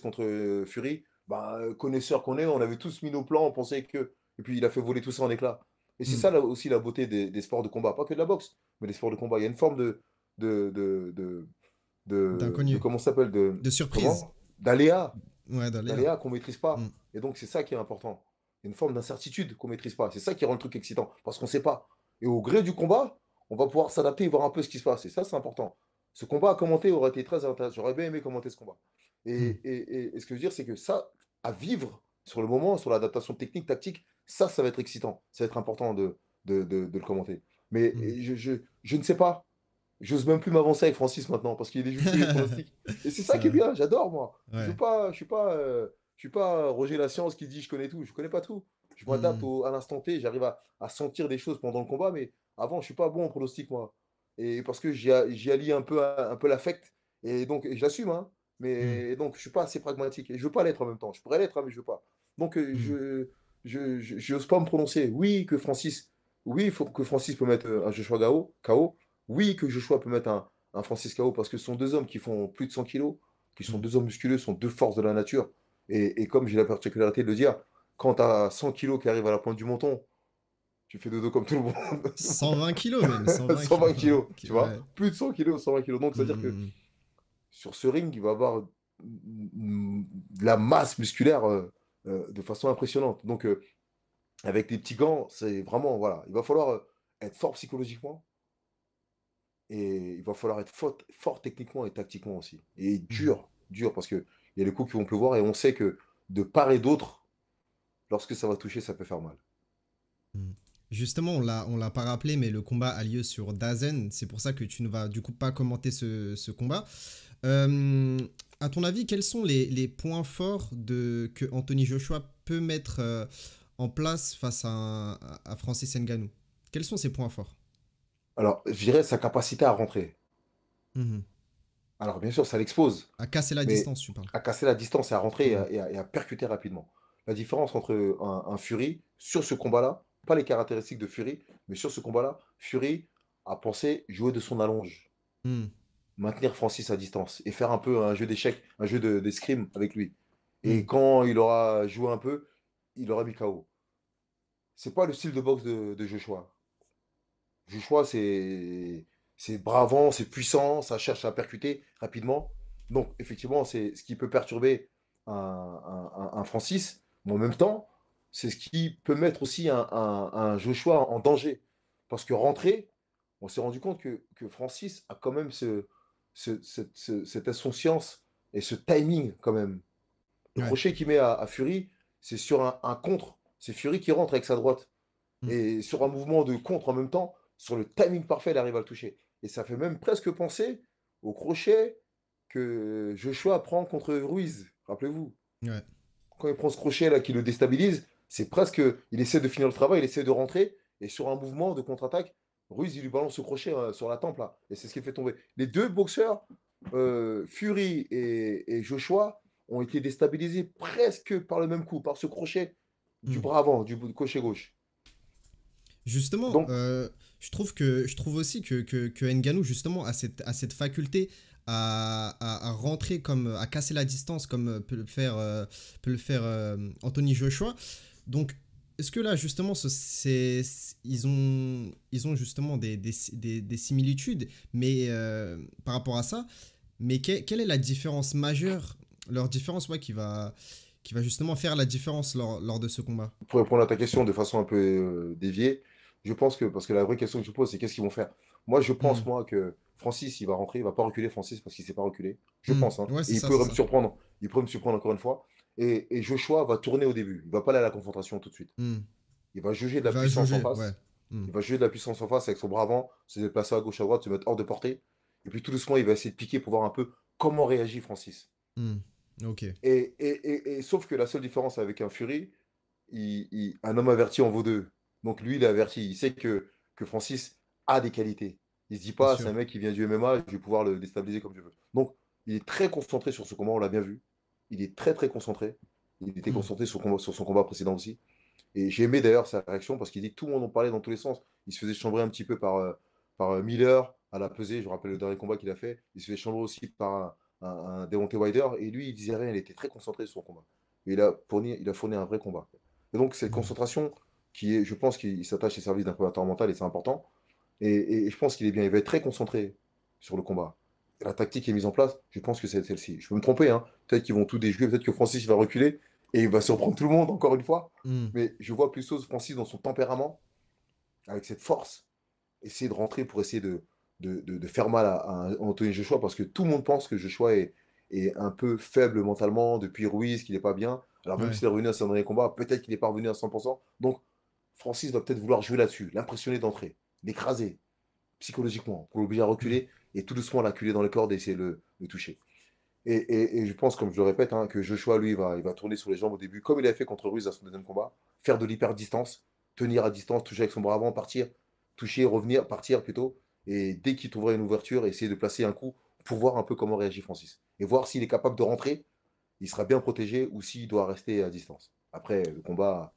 contre Fury. Bah, connaisseurs qu'on est, on avait tous mis nos plans, on pensait que. Et puis il a fait voler tout ça en éclats. Et c'est Hmm. ça là, aussi la beauté des sports de combat. Pas que de la boxe, mais des sports de combat. Il y a une forme de, de, de, D'inconnu. comment ça s'appelle, De surprise. comment? D'aléa Ouais, d'aléa. d'aléas qu'on maîtrise pas. Hmm. Et donc, c'est ça qui est important. Il y a une forme d'incertitude qu'on maîtrise pas. C'est ça qui rend le truc excitant, parce qu'on sait pas. Et au gré du combat, on va pouvoir s'adapter et voir un peu ce qui se passe. Et ça, c'est important. Ce combat à commenter aurait été très intéressant. J'aurais bien aimé commenter ce combat. Hmm. Et ce que je veux dire, c'est que ça, à vivre sur le moment, sur l'adaptation technique, tactique, ça va être excitant. Ça va être important de le commenter. Mais Hmm. je ne sais pas. J'ose même plus m'avancer avec Francis maintenant parce qu'il déjoue tous les pronostics. Et c'est ça C'est qui est vrai. bien, j'adore moi. Ouais. Je suis pas Roger La Science qui dit je connais tout. Je connais pas tout. Je m'adapte Hmm. à l'instant T, j'arrive à sentir des choses pendant le combat, mais avant, je suis pas bon en pronostic moi. Et parce que j'y allie un peu l'affect. Et donc, et je l'assume, hein. Hmm. Mais donc, je suis pas assez pragmatique. Et je veux pas l'être en même temps. Je pourrais l'être, hein, mais je veux pas. Donc, Hmm. j'ose pas me prononcer. Oui, il faut que Francis peut mettre un Joshua KO. Oui, que Joshua peut mettre un Francis KO parce que ce sont deux hommes qui font plus de 100 kilos, qui sont Hmm. deux hommes musculeux, sont deux forces de la nature. Et comme j'ai la particularité de le dire, quand tu as 100 kilos qui arrivent à la pointe du menton, tu fais dodo comme tout le monde. 120 kilos même, 120 120 kilos. kilos, Ok, tu vois? ouais. Plus de 100 kilos, 120 kilos. Donc, c'est-à-dire que Hmm. sur ce ring, il va avoir de la masse musculaire de façon impressionnante. Donc, avec des petits gants, c'est vraiment, voilà, il va falloir être fort psychologiquement et il va falloir être fort techniquement et tactiquement aussi. Et Hmm. dur, parce qu'il y a les coups qui vont pleuvoir et on sait que de part et d'autre, lorsque ça va toucher, ça peut faire mal. Hmm. Justement, on l'a pas rappelé, mais le combat a lieu sur Dazen. C'est pour ça que tu ne vas du coup pas commenter ce combat. Euh, à ton avis, quels sont les points forts que Anthony Joshua peut mettre en place face à Francis Ngannou? Quels sont ses points forts? Alors, je dirais sa capacité à rentrer. Mhm. Alors, bien sûr, ça l'expose, À casser la mais distance, tu parles. à casser la distance et à rentrer et Mhm. à percuter rapidement. La différence entre un Fury, sur ce combat-là, pas les caractéristiques de Fury, mais sur ce combat-là, Fury a pensé jouer de son allonge, Mhm. maintenir Francis à distance et faire un peu un jeu d'échecs, un jeu d'escrime avec lui. Et Mhm. quand il aura joué un peu, il aura mis KO. C'est pas le style de boxe de Joshua. Joshua, c'est bravant, c'est puissant, ça cherche à percuter rapidement. Donc, effectivement, c'est ce qui peut perturber un Francis, mais en même temps, c'est ce qui peut mettre aussi un Joshua en danger. Parce que rentrer, on s'est rendu compte que Francis a quand même cette insouciance et ce timing quand même. Le Ouais. crochet qu'il met à Fury, c'est sur un contre. C'est Fury qui rentre avec sa droite. Mhm. Et sur un mouvement de contre en même temps, sur le timing parfait, elle arrive à le toucher. Et ça fait même presque penser au crochet que Joshua prend contre Ruiz. Rappelez-vous, Ouais. quand il prend ce crochet là qui le déstabilise, c'est presque, il essaie de finir le travail, il essaie de rentrer, et sur un mouvement de contre-attaque, Ruiz il lui balance ce crochet sur la tempe là, et c'est ce qui le fait tomber. Les deux boxeurs, Fury et Joshua, ont été déstabilisés presque par le même coup, par ce crochet du Mhm. bras avant, du crochet gauche. Justement, Donc, je trouve aussi que Ngannou justement a cette faculté à rentrer comme à casser la distance comme peut le faire Anthony Joshua. Donc est-ce que là justement ils ont justement des similitudes mais par rapport à ça, mais quelle est la différence majeure, leur différence ouais, qui va justement faire la différence lors de ce combat? pour répondre à ta question de façon un peu déviée, je pense que, parce que la vraie question que je pose, c'est qu'est-ce qu'ils vont faire? Moi, je pense, Hmm. moi, que Francis, il va rentrer, il va pas reculer, Francis, parce qu'il ne sait pas reculer. Je Hmm. pense, hein. Ouais, Et il c'est pourrait me ça. surprendre. Il pourrait me surprendre encore une fois. Et Joshua va tourner au début. Il va pas aller à la confrontation tout de suite. Hmm. Il va juger de Il la va puissance en jauger, ouais. face. Hmm. Il va juger de la puissance en face avec son bras avant, se déplacer à gauche, à droite, se mettre hors de portée. Et puis tout doucement, il va essayer de piquer pour voir un peu comment réagit Francis. Hmm. Ok, Et sauf que la seule différence avec un Fury, un homme averti en vaut deux. Donc lui, il est averti. Il sait que Francis a des qualités. Il se dit c'est pas, c'est sûr. un mec qui vient du MMA, je vais pouvoir le déstabiliser comme je veux. Donc, il est très concentré sur ce combat, on l'a bien vu. Il est très très concentré. Il était Hmm. concentré sur son combat précédent aussi. Et j'ai aimé d'ailleurs sa réaction parce qu'il dit que tout le monde en parlait dans tous les sens. Il se faisait chambrer un petit peu par Miller à la pesée. Je me rappelle le dernier combat qu'il a fait. Il se faisait chambrer aussi par un Deontay Wilder. Et lui, il disait rien. Il était très concentré sur son combat. Et il a fourni un vrai combat. Et donc, cette Hmm. concentration qui est, je pense qu'il s'attache au service d'un prédateur mental et c'est important. Et je pense qu'il est bien. Il va être très concentré sur le combat. Et la tactique qui est mise en place, je pense que c'est celle-ci. Je peux me tromper, hein. Peut-être qu'ils vont tout déjouer. Peut-être que Francis va reculer et il va surprendre tout le monde, encore une fois. Hmm. Mais je vois plutôt Francis dans son tempérament, avec cette force, essayer de rentrer pour essayer de faire mal à Anthony Joshua, parce que tout le monde pense que Joshua est un peu faible mentalement depuis Ruiz, qu'il n'est pas bien. Alors même Ouais. s'il est revenu à son dernier combat, peut-être qu'il n'est pas revenu à 100%. Donc Francis va peut-être vouloir jouer là-dessus, l'impressionner d'entrée, l'écraser psychologiquement, pour l'obliger à Hmm. reculer et tout doucement l'acculer dans les cordes et essayer de le toucher. Et je pense, comme je le répète, hein, que Joshua, lui, il va tourner sur les jambes au début, comme il avait fait contre Ruiz à son deuxième combat, faire de l'hyper-distance, tenir à distance, toucher avec son bras avant, partir, toucher, revenir, partir plutôt, et dès qu'il trouverait une ouverture, essayer de placer un coup pour voir un peu comment réagit Francis. Et voir s'il est capable de rentrer, il sera bien protégé, ou s'il doit rester à distance. Après, le combat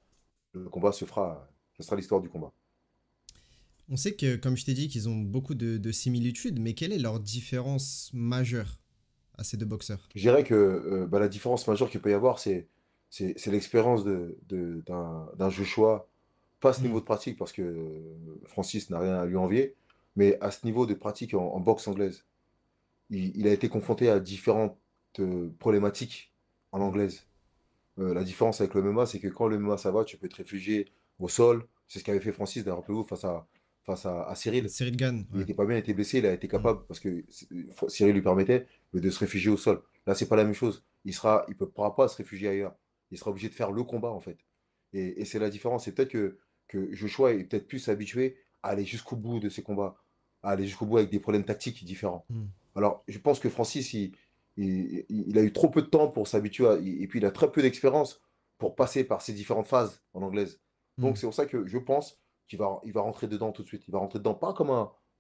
se fera, ce sera l'histoire du combat. On sait que, comme je t'ai dit, qu'ils ont beaucoup de similitudes, mais quelle est leur différence majeure à ces deux boxeurs? Je dirais que bah, la différence majeure qu'il peut y avoir, c'est l'expérience d'un Joshua, pas à ce Hmm. niveau de pratique, parce que Francis n'a rien à lui envier, mais à ce niveau de pratique en boxe anglaise. Il a été confronté à différentes problématiques en Hmm. anglaise. La différence avec le MMA, c'est que quand le MMA ça va, tu peux te réfugier au sol. C'est ce qu'avait fait Francis, d'ailleurs, rappelez-vous, face à Cyril. Cyril Gane, Il ouais. était pas bien, il était blessé, il a été Hmm. capable, parce que Cyril lui permettait, de se réfugier au sol. Là, c'est pas la même chose. Il pourra pas se réfugier ailleurs. Il sera obligé de faire le combat, en fait. Et c'est la différence. C'est peut-être que Joshua est peut-être plus habitué à aller jusqu'au bout de ses combats, à aller jusqu'au bout avec des problèmes tactiques différents. Hmm. Alors, je pense que Francis, il a eu trop peu de temps pour s'habituer, et puis il a très peu d'expérience pour passer par ces différentes phases en anglaise. Donc, Hmm. c'est pour ça que je pense qu'il va rentrer dedans tout de suite. Il va rentrer dedans, pas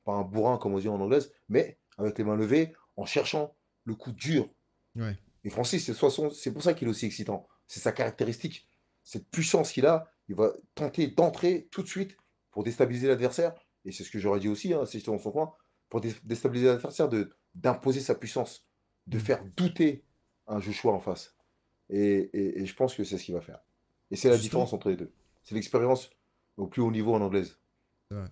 un bourrin, comme on dit en anglaise, mais avec les mains levées, en cherchant le coup dur. Ouais. Et Francis, c'est pour ça qu'il est aussi excitant. C'est sa caractéristique. Cette puissance qu'il a, il va tenter d'entrer tout de suite pour déstabiliser l'adversaire. Et c'est ce que j'aurais dit aussi, hein, si j'étais dans son coin, pour déstabiliser l'adversaire, d'imposer sa puissance, de Hmm. faire douter un Joshua en face. Et je pense que c'est ce qu'il va faire. Et c'est la Justement, différence entre les deux. C'est l'expérience au plus haut niveau en anglaise. ouais.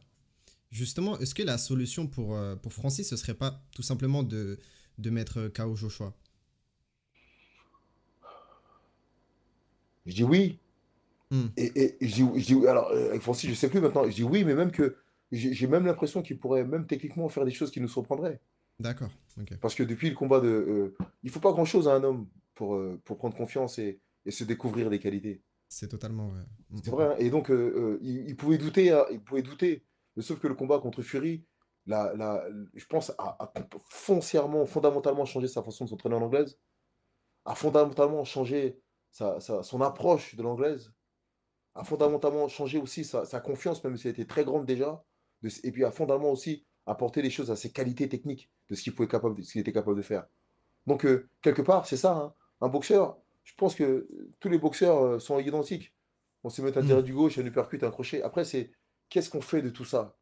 Justement, est-ce que la solution pour Francis, ce serait pas tout simplement de mettre KO Joshua? Je dis oui. Hmm. Alors, avec Francis, je sais plus maintenant. Je dis oui, mais même que j'ai même l'impression qu'il pourrait même techniquement faire des choses qui nous surprendraient. D'accord, ok. Parce que depuis le combat il faut pas grand-chose à un homme pour prendre confiance et se découvrir des qualités. C'est totalement vrai. Hmm, C'est hmm, vrai, hmm. hein. Et donc, il pouvait douter, hein, il pouvait douter. Mais sauf que le combat contre Fury, je pense, a foncièrement, fondamentalement changé sa façon de s'entraîner en anglaise, a fondamentalement changé son approche de l'anglaise, a fondamentalement changé aussi sa confiance, même si elle était très grande déjà, et puis a fondamentalement aussi apporté des choses à ses qualités techniques, de ce qu'il était capable de faire. Donc, quelque part, c'est ça, hein. Un boxeur, je pense que tous les boxeurs sont identiques. On se met un Hmm. direct du gauche, un uppercut, un crochet. Après, c'est qu'est-ce qu'on fait de tout ça?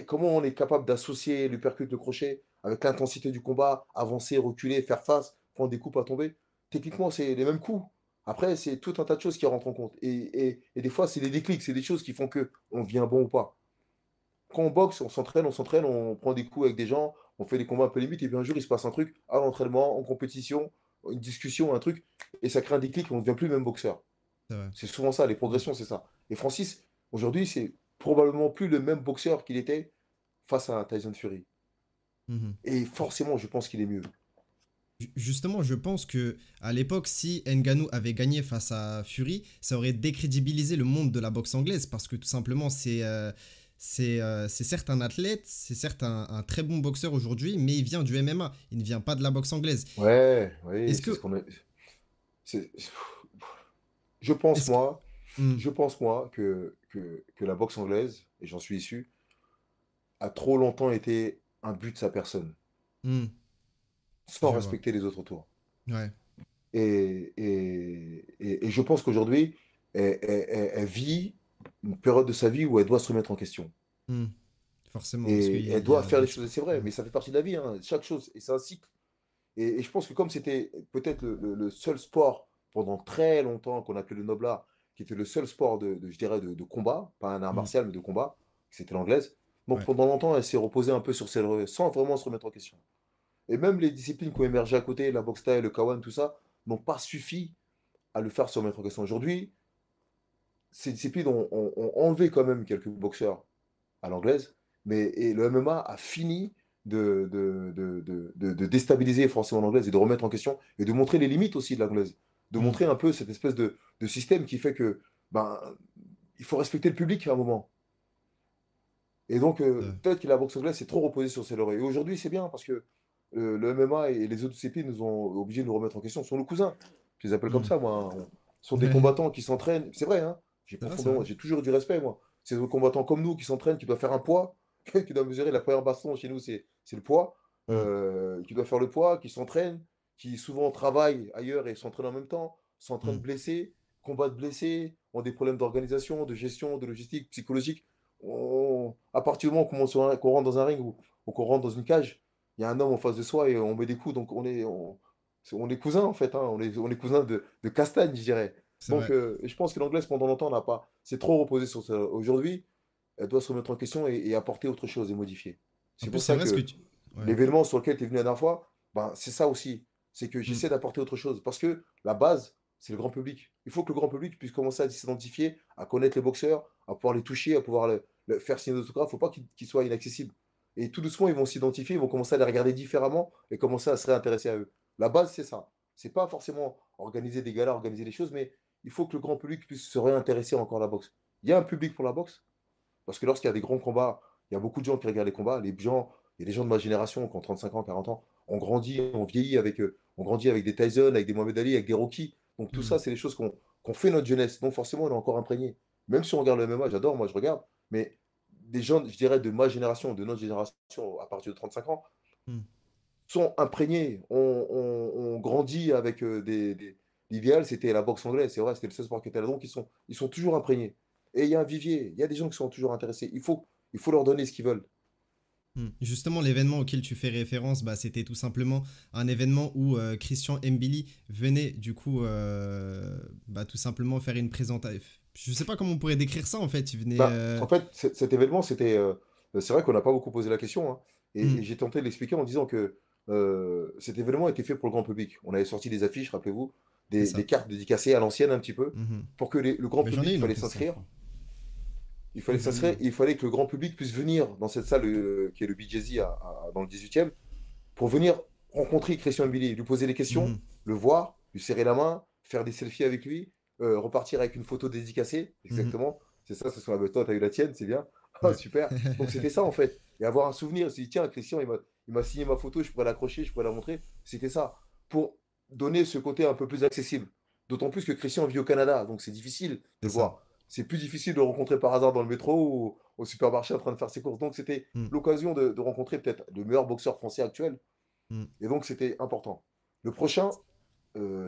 Comment on est capable d'associer l'uppercut, le crochet avec l'intensité du combat, avancer, reculer, faire face, prendre des coups à tomber? Techniquement, c'est les mêmes coups. Après, c'est tout un tas de choses qui rentrent en compte. Et des fois, c'est des déclics, c'est des choses qui font que on devient bon ou pas. Quand on boxe, on s'entraîne, on prend des coups avec des gens, on fait des combats un peu limites, et puis un jour, il se passe un truc à l'entraînement, en compétition, une discussion, un truc, et ça crée un déclic, et on ne devient plus le même boxeur. C'est vrai. C'est souvent ça, les Hmm, progressions, c'est ça. Et Francis, aujourd'hui, c'est probablement plus le même boxeur qu'il était face à un Tyson Fury. hmm, hmm. Et forcément, je pense qu'il est mieux. Justement, je pense que à l'époque, si Ngannou avait gagné face à Fury, ça aurait décrédibilisé le monde de la boxe anglaise parce que tout simplement, c'est certes un athlète, c'est certes un très bon boxeur aujourd'hui, mais il vient du MMA, il ne vient pas de la boxe anglaise. Ouais, oui, Est-ce c'est ce que, qu'on a. c'est- Je pense, est-ce que, moi, hmm, je pense, moi, que la boxe anglaise, et j'en suis issu, a trop longtemps été un but de sa personne, hmm, sans je vois, respecter les autres autour. ouais, Et je pense qu'aujourd'hui, elle vit une période de sa vie où elle doit se remettre en question. hmm, forcément, parce qu'il Et elle y doit a faire les l'exp- choses, et c'est vrai, hmm, mais ça fait partie de la vie, hein, chaque chose, et c'est un cycle. Et je pense que comme c'était peut-être le seul sport pendant très longtemps qu'on appelait le noble art, qui était le seul sport je dirais, de combat, pas un art hmm, martial, mais de combat, c'était l'anglaise. Donc ouais, pendant longtemps, elle s'est reposée un peu sur ses sans vraiment se remettre en question. Et même les disciplines qui ont émergé à côté, la boxe thaï, le kawan, tout ça, n'ont pas suffi à le faire se remettre en question. Aujourd'hui, ces disciplines ont enlevé quand même quelques boxeurs à l'anglaise, mais et le MMA a fini de déstabiliser forcément l'anglaise et de remettre en question et de montrer les limites aussi de l'anglaise. De hmm, montrer un peu cette espèce de système qui fait que ben, il faut respecter le public à un moment. Et donc, euh, peut-être que la boxe anglaise s'est trop reposée sur ses lauriers. Et aujourd'hui, c'est bien parce que le MMA et les autres disciplines nous ont obligés de nous remettre en question. Ce sont nos cousins. Je les appelle comme hmm. ça, moi, hein. Ce sont des Ouais, combattants qui s'entraînent. C'est vrai, hein. c'est vrai. J'ai toujours eu du respect, moi. C'est des combattants comme nous qui s'entraînent, qui doivent faire un poids, qui doivent mesurer la première baston chez nous, c'est le poids. Hmm, Qui doivent faire le poids, qui s'entraînent, qui souvent travaillent ailleurs et s'entraînent en même temps, s'entraînent hmm. blessés, combattent blessés, ont des problèmes d'organisation, de gestion, de logistique, psychologique. À partir du moment où qu'on rentre dans un ring ou qu'on rentre dans une cage, il y a un homme en face de soi et on met des coups. Donc on est cousins en fait, hein. On est cousins de castagne, je dirais. C'est Donc vrai. je pense que l'anglaise pendant longtemps n'a pas. C'est trop reposé sur ça. Aujourd'hui, elle doit se remettre en question et apporter autre chose et modifier. En C'est plus, pour c'est ça vrai ce que que tu... Ouais. l'événement sur lequel tu es venu la dernière fois, ben, c'est ça aussi. C'est que Hmm. j'essaie d'apporter autre chose. Parce que la base, c'est le grand public. Il faut que le grand public puisse commencer à s'identifier, à connaître les boxeurs, à pouvoir les toucher, à pouvoir faire signer des autographes. Il ne faut pas qu'ils soient inaccessibles. Et tout doucement, ils vont s'identifier, ils vont commencer à les regarder différemment et commencer à se réintéresser à eux. La base, c'est ça. C'est pas forcément organiser des galas, organiser des choses, mais il faut que le grand public puisse se réintéresser encore à la boxe. Il y a un public pour la boxe, parce que lorsqu'il y a des grands combats, il y a beaucoup de gens qui regardent les combats. Il y a des gens de ma génération qui ont 35 ans, 40 ans, on grandit avec des Tyson, avec des Mohamed Ali, avec des Rocky. Donc tout Hmm. ça, c'est des choses qu'on fait notre jeunesse. Donc forcément, on est encore imprégné. Même si on regarde le MMA, j'adore, moi je regarde, mais des gens, je dirais, de ma génération, de notre génération, à partir de 35 ans, Hmm. sont imprégnés. On grandit avec l'idéal, c'était la boxe anglaise, c'est vrai, c'était le seul sport qui était là. Donc ils sont toujours imprégnés. Et il y a un vivier, il y a des gens qui sont toujours intéressés. Il faut leur donner ce qu'ils veulent. Justement, l'événement auquel tu fais référence, bah, c'était tout simplement un événement où Christian Mbili venait du coup bah, tout simplement faire une présentation. Je sais pas comment on pourrait décrire ça en fait. Il venait. Bah, en fait, cet événement, c'était. C'est vrai qu'on n'a pas beaucoup posé la question, hein. Et Hmm, j'ai tenté de l'expliquer en disant que cet événement était fait pour le grand public. On avait sorti des affiches, rappelez-vous, c'est des ça. cartes dédicacées à l'ancienne un petit peu, Mhm. pour que le grand Mais j'en ai public, il une en fallait plus, ça, je s'inscrire. crois. Il fallait s'inscrire, et il fallait que le grand public puisse venir dans cette salle qui est le BJZ dans le 18e, pour venir rencontrer Christian Mbili, lui poser des questions, Mhm. le voir, lui serrer la main, faire des selfies avec lui, repartir avec une photo dédicacée, Mhm. exactement. C'est ça, ce sont la toi, t'as eu la tienne, c'est bien. Ah, Ouais. super. Donc c'était ça en fait. Et avoir un souvenir, se dit, tiens, Christian, il m'a signé ma photo, je pourrais l'accrocher, je pourrais la montrer. C'était ça. Pour donner ce côté un peu plus accessible. D'autant plus que Christian vit au Canada, donc c'est difficile de C'est le ça. voir. C'est plus difficile de le rencontrer par hasard dans le métro ou au supermarché en train de faire ses courses. Donc c'était Hmm, l'occasion de rencontrer peut-être le meilleur boxeur français actuel, hmm. et donc, c'était important. Le prochain,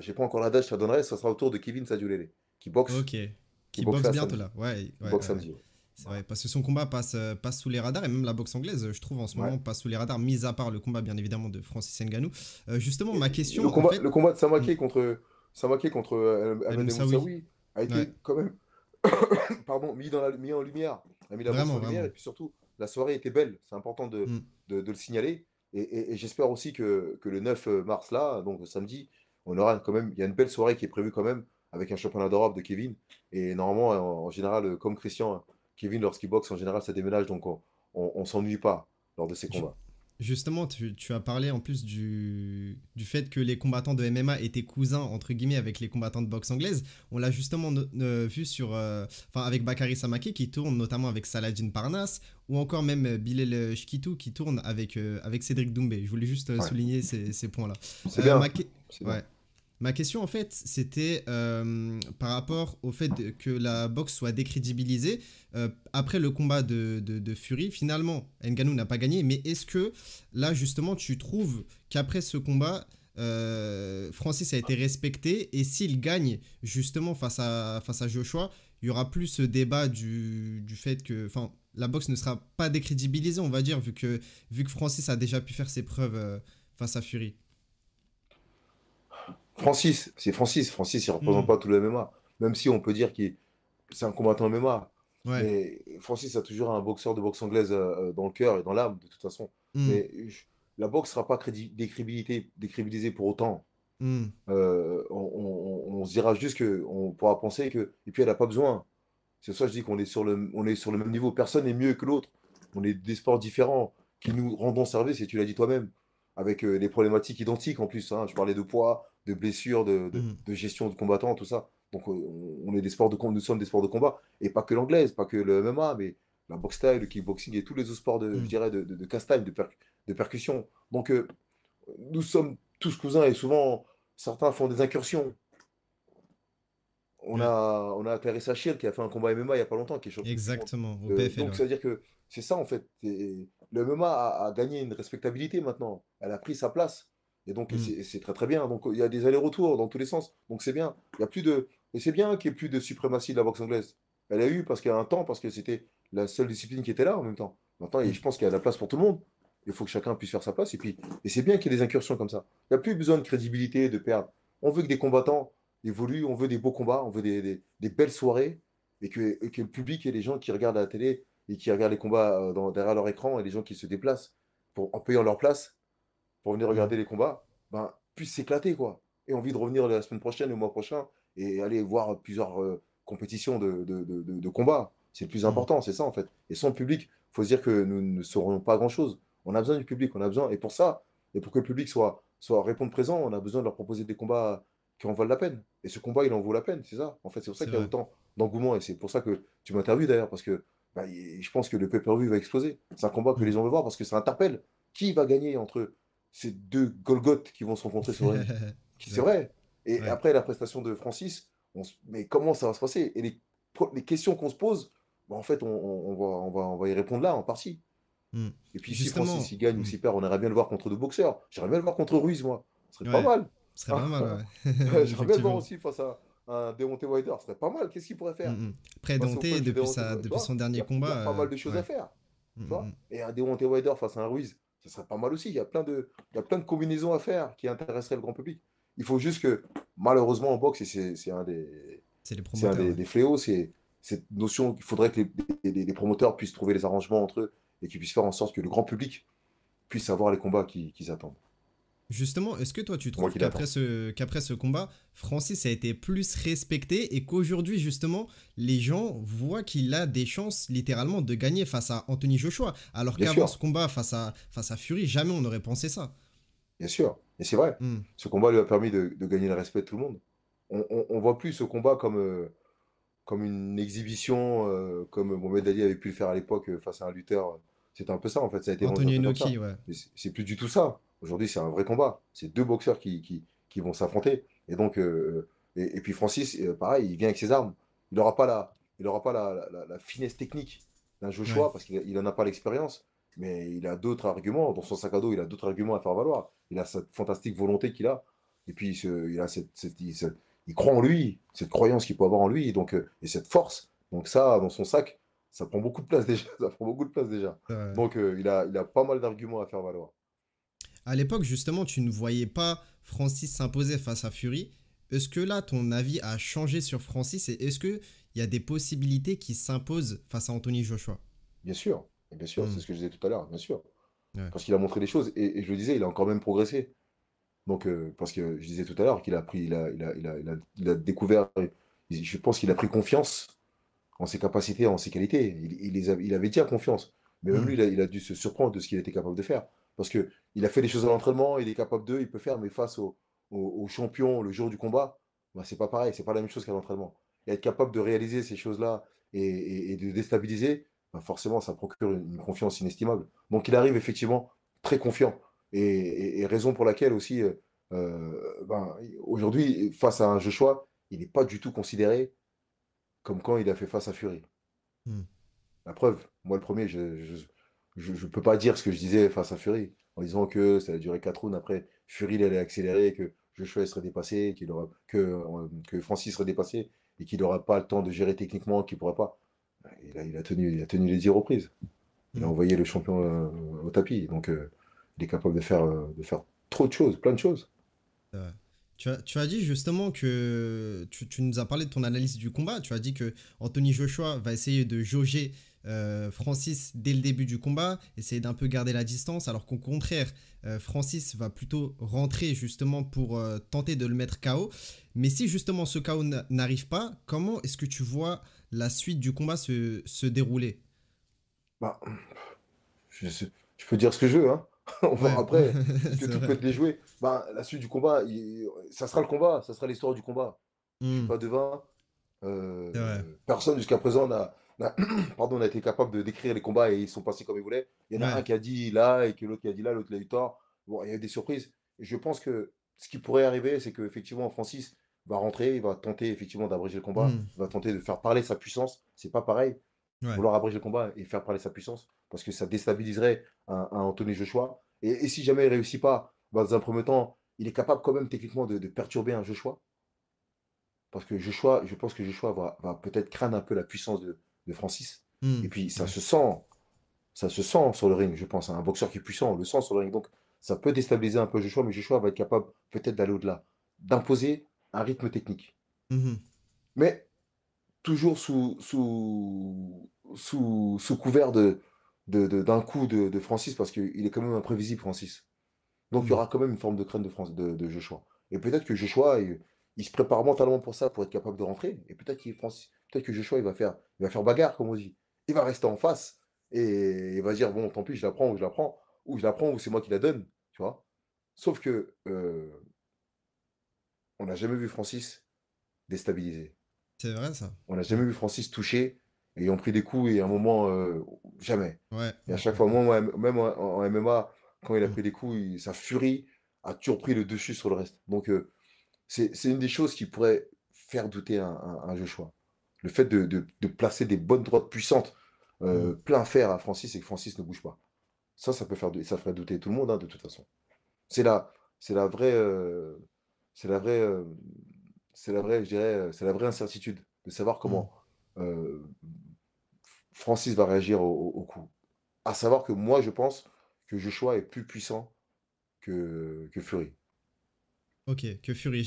j'ai pas encore la date, je te la donnerai, ça sera au tour de Kevin Sadiolele, Ok. qui Qui boxe boxe là bientôt samedi. là. Ouais, Qui ouais, boxe ouais, ouais. samedi, ouais. C'est Voilà. vrai. Parce que son combat passe sous les radars et même la boxe anglaise, je trouve en ce Ouais. moment, passe sous les radars, mis à part le combat bien évidemment de Francis Ngannou. Justement, ma Et question en fait. le combat de Hmm, Samake contre El Ahmed El Moussaoui. Moussaoui a Ouais. été quand même pardon, mis en lumière. A mis la boxe en Vraiment, lumière, et vraiment. puis surtout, la soirée était belle. C'est important Hmm. de le signaler. Et j'espère aussi que le 9 mars, là, donc samedi, on aura quand même, il y a une belle soirée qui est prévue quand même, avec un championnat d'Europe de Kevin. Et normalement, en général, comme Christian, Kevin, lorsqu'il boxe, en général, ça déménage, donc on s'ennuie pas lors de ces Ju- combats. Justement, tu as parlé en plus du fait que les combattants de MMA étaient cousins, entre guillemets, avec les combattants de boxe anglaise. On l'a justement vu enfin, avec Bakary Samake qui tourne notamment avec Saladin Parnasse, ou encore même Bilal Shkitou qui tourne avec Cédric Doumbé. Je voulais juste Ouais, souligner ces points-là. c'est Euh, bien, ma, que- c'est bien. ouais. Ma question, en fait, c'était par rapport au fait que la boxe soit décrédibilisée. Après le combat de Fury, finalement, Ngannou n'a pas gagné, mais est-ce que là, justement, tu trouves qu'après ce combat, Francis a été respecté et s'il gagne, justement, face à Joshua, il y aura plus ce débat du fait que. Enfin, la boxe ne sera pas décrédibilisée, on va dire, vu que Francis a déjà pu faire ses preuves face à Fury. Francis, c'est Francis. Francis, il représente Hmm, pas tout le MMA. Même si on peut dire qu'il c'est un combattant MMA. ouais. Mais Francis a toujours un boxeur de boxe anglaise dans le cœur et dans l'âme, de toute façon. Hmm, Mais la boxe ne sera pas décrédibilisée pour autant. hmm. On se dira juste qu'on pourra penser que. Et puis elle n'a pas besoin. C'est pour ça que je dis qu'on est on est sur le même niveau. Personne n'est mieux que l'autre. On est des sports différents qui nous rendons service, et tu l'as dit toi-même, avec des problématiques identiques en plus, hein. Je parlais de poids, de blessures, Mhm. de gestion de combattants, tout ça. Donc on est des sports nous sommes des sports de combat. Et pas que l'anglaise, pas que le MMA, mais la boxe style, le kickboxing et tous les autres sports je Mhm. dirais, de casse-time, de percussion. Donc nous sommes tous cousins, et souvent certains font des incursions. Ouais, On a Clarissa Shield qui a fait un combat MMA il n'y a pas longtemps, qui est championne du monde. exactement, au PFL, Donc, ouais. ça veut dire que c'est ça, en fait. Le MMA a gagné une respectabilité maintenant. Elle a pris sa place. Et donc, Mhm. c'est très, très bien. Donc, il y a des allers-retours dans tous les sens. Donc, c'est bien. Il y a plus de... Et c'est bien qu'il n'y ait plus de suprématie de la boxe anglaise. Elle a eu, parce qu'il y a un temps, parce que c'était la seule discipline qui était là en même temps. Maintenant, Mhm. je pense qu'il y a de la place pour tout le monde. Il faut que chacun puisse faire sa place. Et c'est bien qu'il y ait des incursions comme ça. Il n'y a plus besoin de crédibilité, de perdre. On veut que des combattants évolue, on veut des beaux combats, on veut des belles soirées, et que le public et les gens qui regardent à la télé et qui regardent les combats derrière leur écran, et les gens qui se déplacent en payant leur place pour venir Mhm. regarder les combats, ben, puissent s'éclater, quoi. Et envie de revenir la semaine prochaine, le mois prochain, et aller voir plusieurs compétitions de combats. C'est le plus Mhm. important, c'est ça en fait. Et sans le public, il faut se dire que nous ne saurons pas grand-chose. On a besoin du public, on a besoin, et pour ça, et pour que le public soit réponde présent, on a besoin de leur proposer des combats qui en valent la peine. Et ce combat, il en vaut la peine, c'est ça. En fait, c'est pour ça C'est qu'il y a vrai. autant d'engouement, et c'est pour ça que tu m'interviews d'ailleurs, parce que bah, je pense que le pay-per-view va exploser. C'est un combat que les Mhm. gens veulent voir, parce que ça interpelle. Qui va gagner entre ces deux Golgoth qui vont se rencontrer sur le ring? C'est Exact. vrai. Et Ouais. après la prestation de Francis, Mais comment ça va se passer? Et les questions qu'on se pose, bah, en fait, on va y répondre là, en partie. Hmm. Et puis si Francis Justement, il gagne ou hmm, s'il perd, on aimerait bien le voir contre deux boxeurs. J'aimerais bien le voir contre Ruiz, moi. Ce serait pas ouais, mal. ce serait pas mal, ouais. J'aimerais bien le voir Effectivement. aussi face à un Deontay Wilder. Ce serait pas mal. Qu'est-ce qu'il pourrait faire? Hmm, hmm. Après, Passer au Dante, punch de Deontay Wilder. Tu depuis vois, son il y dernier a, il y combat, a pas mal de choses à ouais. faire. Hmm, Tu hmm, hmm. vois? Et un Deontay Wilder face à un Ruiz, ce serait pas mal aussi. Il y a plein de combinaisons à faire qui intéresseraient le grand public. Il faut juste que, malheureusement, en boxe, et c'est un des, C'est les c'est un promoteurs, des, ouais. des fléaux, c'est cette notion qu'il faudrait que les promoteurs puissent trouver les arrangements entre eux et qu'ils puissent faire en sorte que le grand public puisse avoir les combats qu'ils attendent. Justement, est-ce que toi tu Moi trouves qui l'attends. qu'après ce combat, Francis a été plus respecté et qu'aujourd'hui justement les gens voient qu'il a des chances littéralement de gagner face à Anthony Joshua, alors Bien qu'avant ce sûr, combat face à Fury, jamais on n'aurait pensé ça. bien sûr. Et c'est vrai. Hmm. Ce combat lui a permis de gagner le respect de tout le monde. On voit plus ce combat comme une exhibition, comme Mohamed Ali avait pu le faire à l'époque face à un lutteur. C'était un peu ça, en fait. Ça a été vendu un Anthony peu comme Inoki, ça. ouais. Mais c'est plus du tout ça. Aujourd'hui, c'est un vrai combat. C'est deux boxeurs qui vont s'affronter. Et donc, et puis Francis, pareil, il vient avec ses armes. Il n'aura pas la finesse technique d'un Ouais. Joshua parce qu'il n'en a pas l'expérience. Mais il a d'autres arguments. Dans son sac à dos, il a d'autres arguments à faire valoir. Il a cette fantastique volonté qu'il a. Et puis, il a il croit en lui, cette croyance qu'il peut avoir en lui, et cette force. Donc ça, dans son sac, ça prend beaucoup de place déjà. Ça prend beaucoup de place déjà. Euh, Donc il a pas mal d'arguments à faire valoir. à l'époque justement, tu ne voyais pas Francis s'imposer face à Fury. Est-ce que là ton avis a changé sur Francis et est-ce que il y a des possibilités qui s'imposent face à Anthony Joshua? Bien sûr, et bien sûr, Hmm. c'est ce que je disais tout à l'heure, bien sûr. Ouais. Parce qu'il a montré des choses, et je le disais, il a encore même progressé. Donc, parce que je disais tout à l'heure qu'il a pris, il a découvert, je pense qu'il a pris confiance en ses capacités, en ses qualités. Il avait déjà confiance. Mais même lui, Hmm. il a dû se surprendre de ce qu'il était capable de faire. Parce que il a fait des choses à l'entraînement, il est capable d'eux, il peut faire, mais face au champion, le jour du combat, bah, c'est pas pareil, c'est pas la même chose qu'à l'entraînement. Et être capable de réaliser ces choses-là et de déstabiliser, bah, forcément, ça procure une confiance inestimable. Donc il arrive effectivement très confiant. Et raison pour laquelle aussi, ben, aujourd'hui, face à un Joshua, il n'est pas du tout considéré comme quand il a fait face à Fury. Hmm. La preuve, moi le premier, je peux pas dire ce que je disais face à Fury, en disant que ça a duré 4 rounds, après Fury il allait accélérer, que Joshua il serait dépassé, que Francis serait dépassé, et qu'il n'aura pas le temps de gérer techniquement, qu'il pourra pas. Il a tenu les 10 reprises. Il a Hmm. envoyé le champion au tapis. Donc il est capable de faire trop de choses, plein de choses. Ouais. Tu as dit justement que tu nous as parlé de ton analyse du combat. Tu as dit que Anthony Joshua va essayer de jauger Francis dès le début du combat, essayer d'un peu garder la distance, alors qu'au contraire, Francis va plutôt rentrer justement pour tenter de le mettre KO. Mais si justement ce KO n'arrive pas, comment est-ce que tu vois la suite du combat se dérouler? Bah, je peux dire ce que je veux, hein. On Ouais, verra après. Est-ce que c'est tout peut vrai. être déjoué? Bah, la suite du combat, ça sera le combat, ça sera l'histoire du combat. Je suis Hmm, pas devin. c'est vrai. Personne jusqu'à présent pardon, n'a été capable de décrire les combats et ils sont passés comme ils voulaient. Il y en a un Ouais. qui a dit là et que l'autre qui a dit là, l'autre il a eu tort. Bon, il y a eu des surprises. Et je pense que ce qui pourrait arriver, c'est qu'effectivement, Francis va rentrer, il va tenter effectivement d'abréger le combat, Hmm, il va tenter de faire parler sa puissance. C'est pas pareil, ouais. vouloir abréger le combat et faire parler sa puissance, parce que ça déstabiliserait un Anthony Joshua. Et si jamais il ne réussit pas, bah, dans un premier temps, il est capable quand même techniquement de perturber un Joshua. Parce que Joshua, je pense que Joshua va peut-être craindre un peu la puissance de Francis. Hmm, Et puis ouais. ça se sent sur le ring, je pense. Un boxeur qui est puissant, on le sent sur le ring. Donc ça peut déstabiliser un peu Joshua, mais Joshua va être capable peut-être d'aller au-delà, d'imposer un rythme technique. Mhm. Mais toujours sous couvert d'un coup de Francis, parce qu'il est quand même imprévisible, Francis. Donc il y Hmm. aura quand même une forme de crainte de Joshua. Et peut-être que Joshua, il se prépare mentalement pour ça, pour être capable de rentrer. Et peut-être que Joshua, il va faire bagarre, comme on dit. Il va rester en face et il va dire, bon, tant pis, je la prends ou je la prends, ou je la prends ou c'est moi qui la donne, tu vois. Sauf que on n'a jamais vu Francis déstabilisé. C'est vrai ça. On n'a Hmm. jamais vu Francis toucher, ayant pris des coups et à un moment, jamais. Ouais, Et à ouais, chaque ouais, fois, ouais. moi, même en MMA, quand il a Hmm. pris des coups, sa furie a toujours pris le dessus sur le reste. Donc, c'est une des choses qui pourrait faire douter un Joshua. Le fait de placer des bonnes droites puissantes, Hmm. plein fer à Francis et que Francis ne bouge pas. Ça peut faire, ça ferait douter tout le monde, hein, de toute façon. C'est la, c'est la vraie, c'est la vraie, c'est la vraie, je dirais, c'est la vraie incertitude de savoir Hmm. comment euh, Francis va réagir au coup. À savoir que moi, je pense que Joshua est plus puissant que Fury. Ok, que Fury.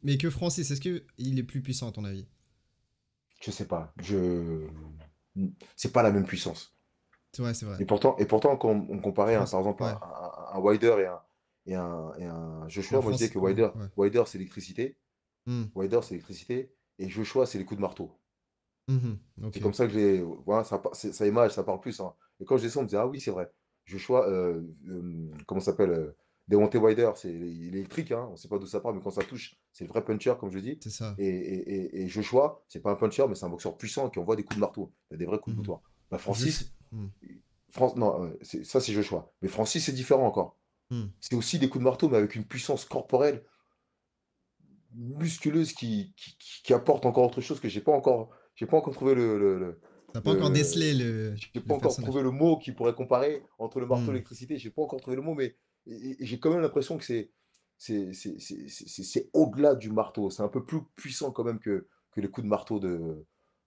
Mais que Francis, est-ce qu'il est plus puissant à ton avis? Je sais pas. C'est pas la même puissance. Ouais, c'est vrai. Et pourtant, quand on comparait, par exemple, Ouais. un Wilder et un Un Joshua, moi je disais France. que Wilder, Ouais. Wilder c'est l'électricité, Hmm. Wilder c'est l'électricité, et Joshua c'est les coups de marteau. Mhm. C'est Ok. comme ça que j'ai. Voilà, ça image, ça parle plus, hein. Et quand je descends, on me disait, ah oui, c'est vrai. Joshua, comment ça s'appelle Deontay Wilder, il est électrique, hein, on sait pas d'où ça part, mais quand ça touche, c'est le vrai puncher, comme je dis. C'est ça. Et Joshua, c'est pas un puncher, mais c'est un boxeur puissant qui envoie des coups de marteau. Il a des vrais coups de Mhm. boutoir. Bah, Je. Francis, Hmm. Non, ça c'est Joshua. Mais Francis, c'est différent encore. Hmm. C'est aussi des coups de marteau, mais avec une puissance corporelle musculeuse qui apporte encore autre chose que j'ai pas encore trouvé T'as pas encore décelé le- j'ai le pas encore personnage. trouvé le mot qui pourrait comparer entre le marteau et Hmm. l'électricité. J'ai pas encore trouvé le mot, mais et j'ai quand même l'impression que c'est au-delà du marteau. C'est un peu plus puissant quand même que les coups de marteau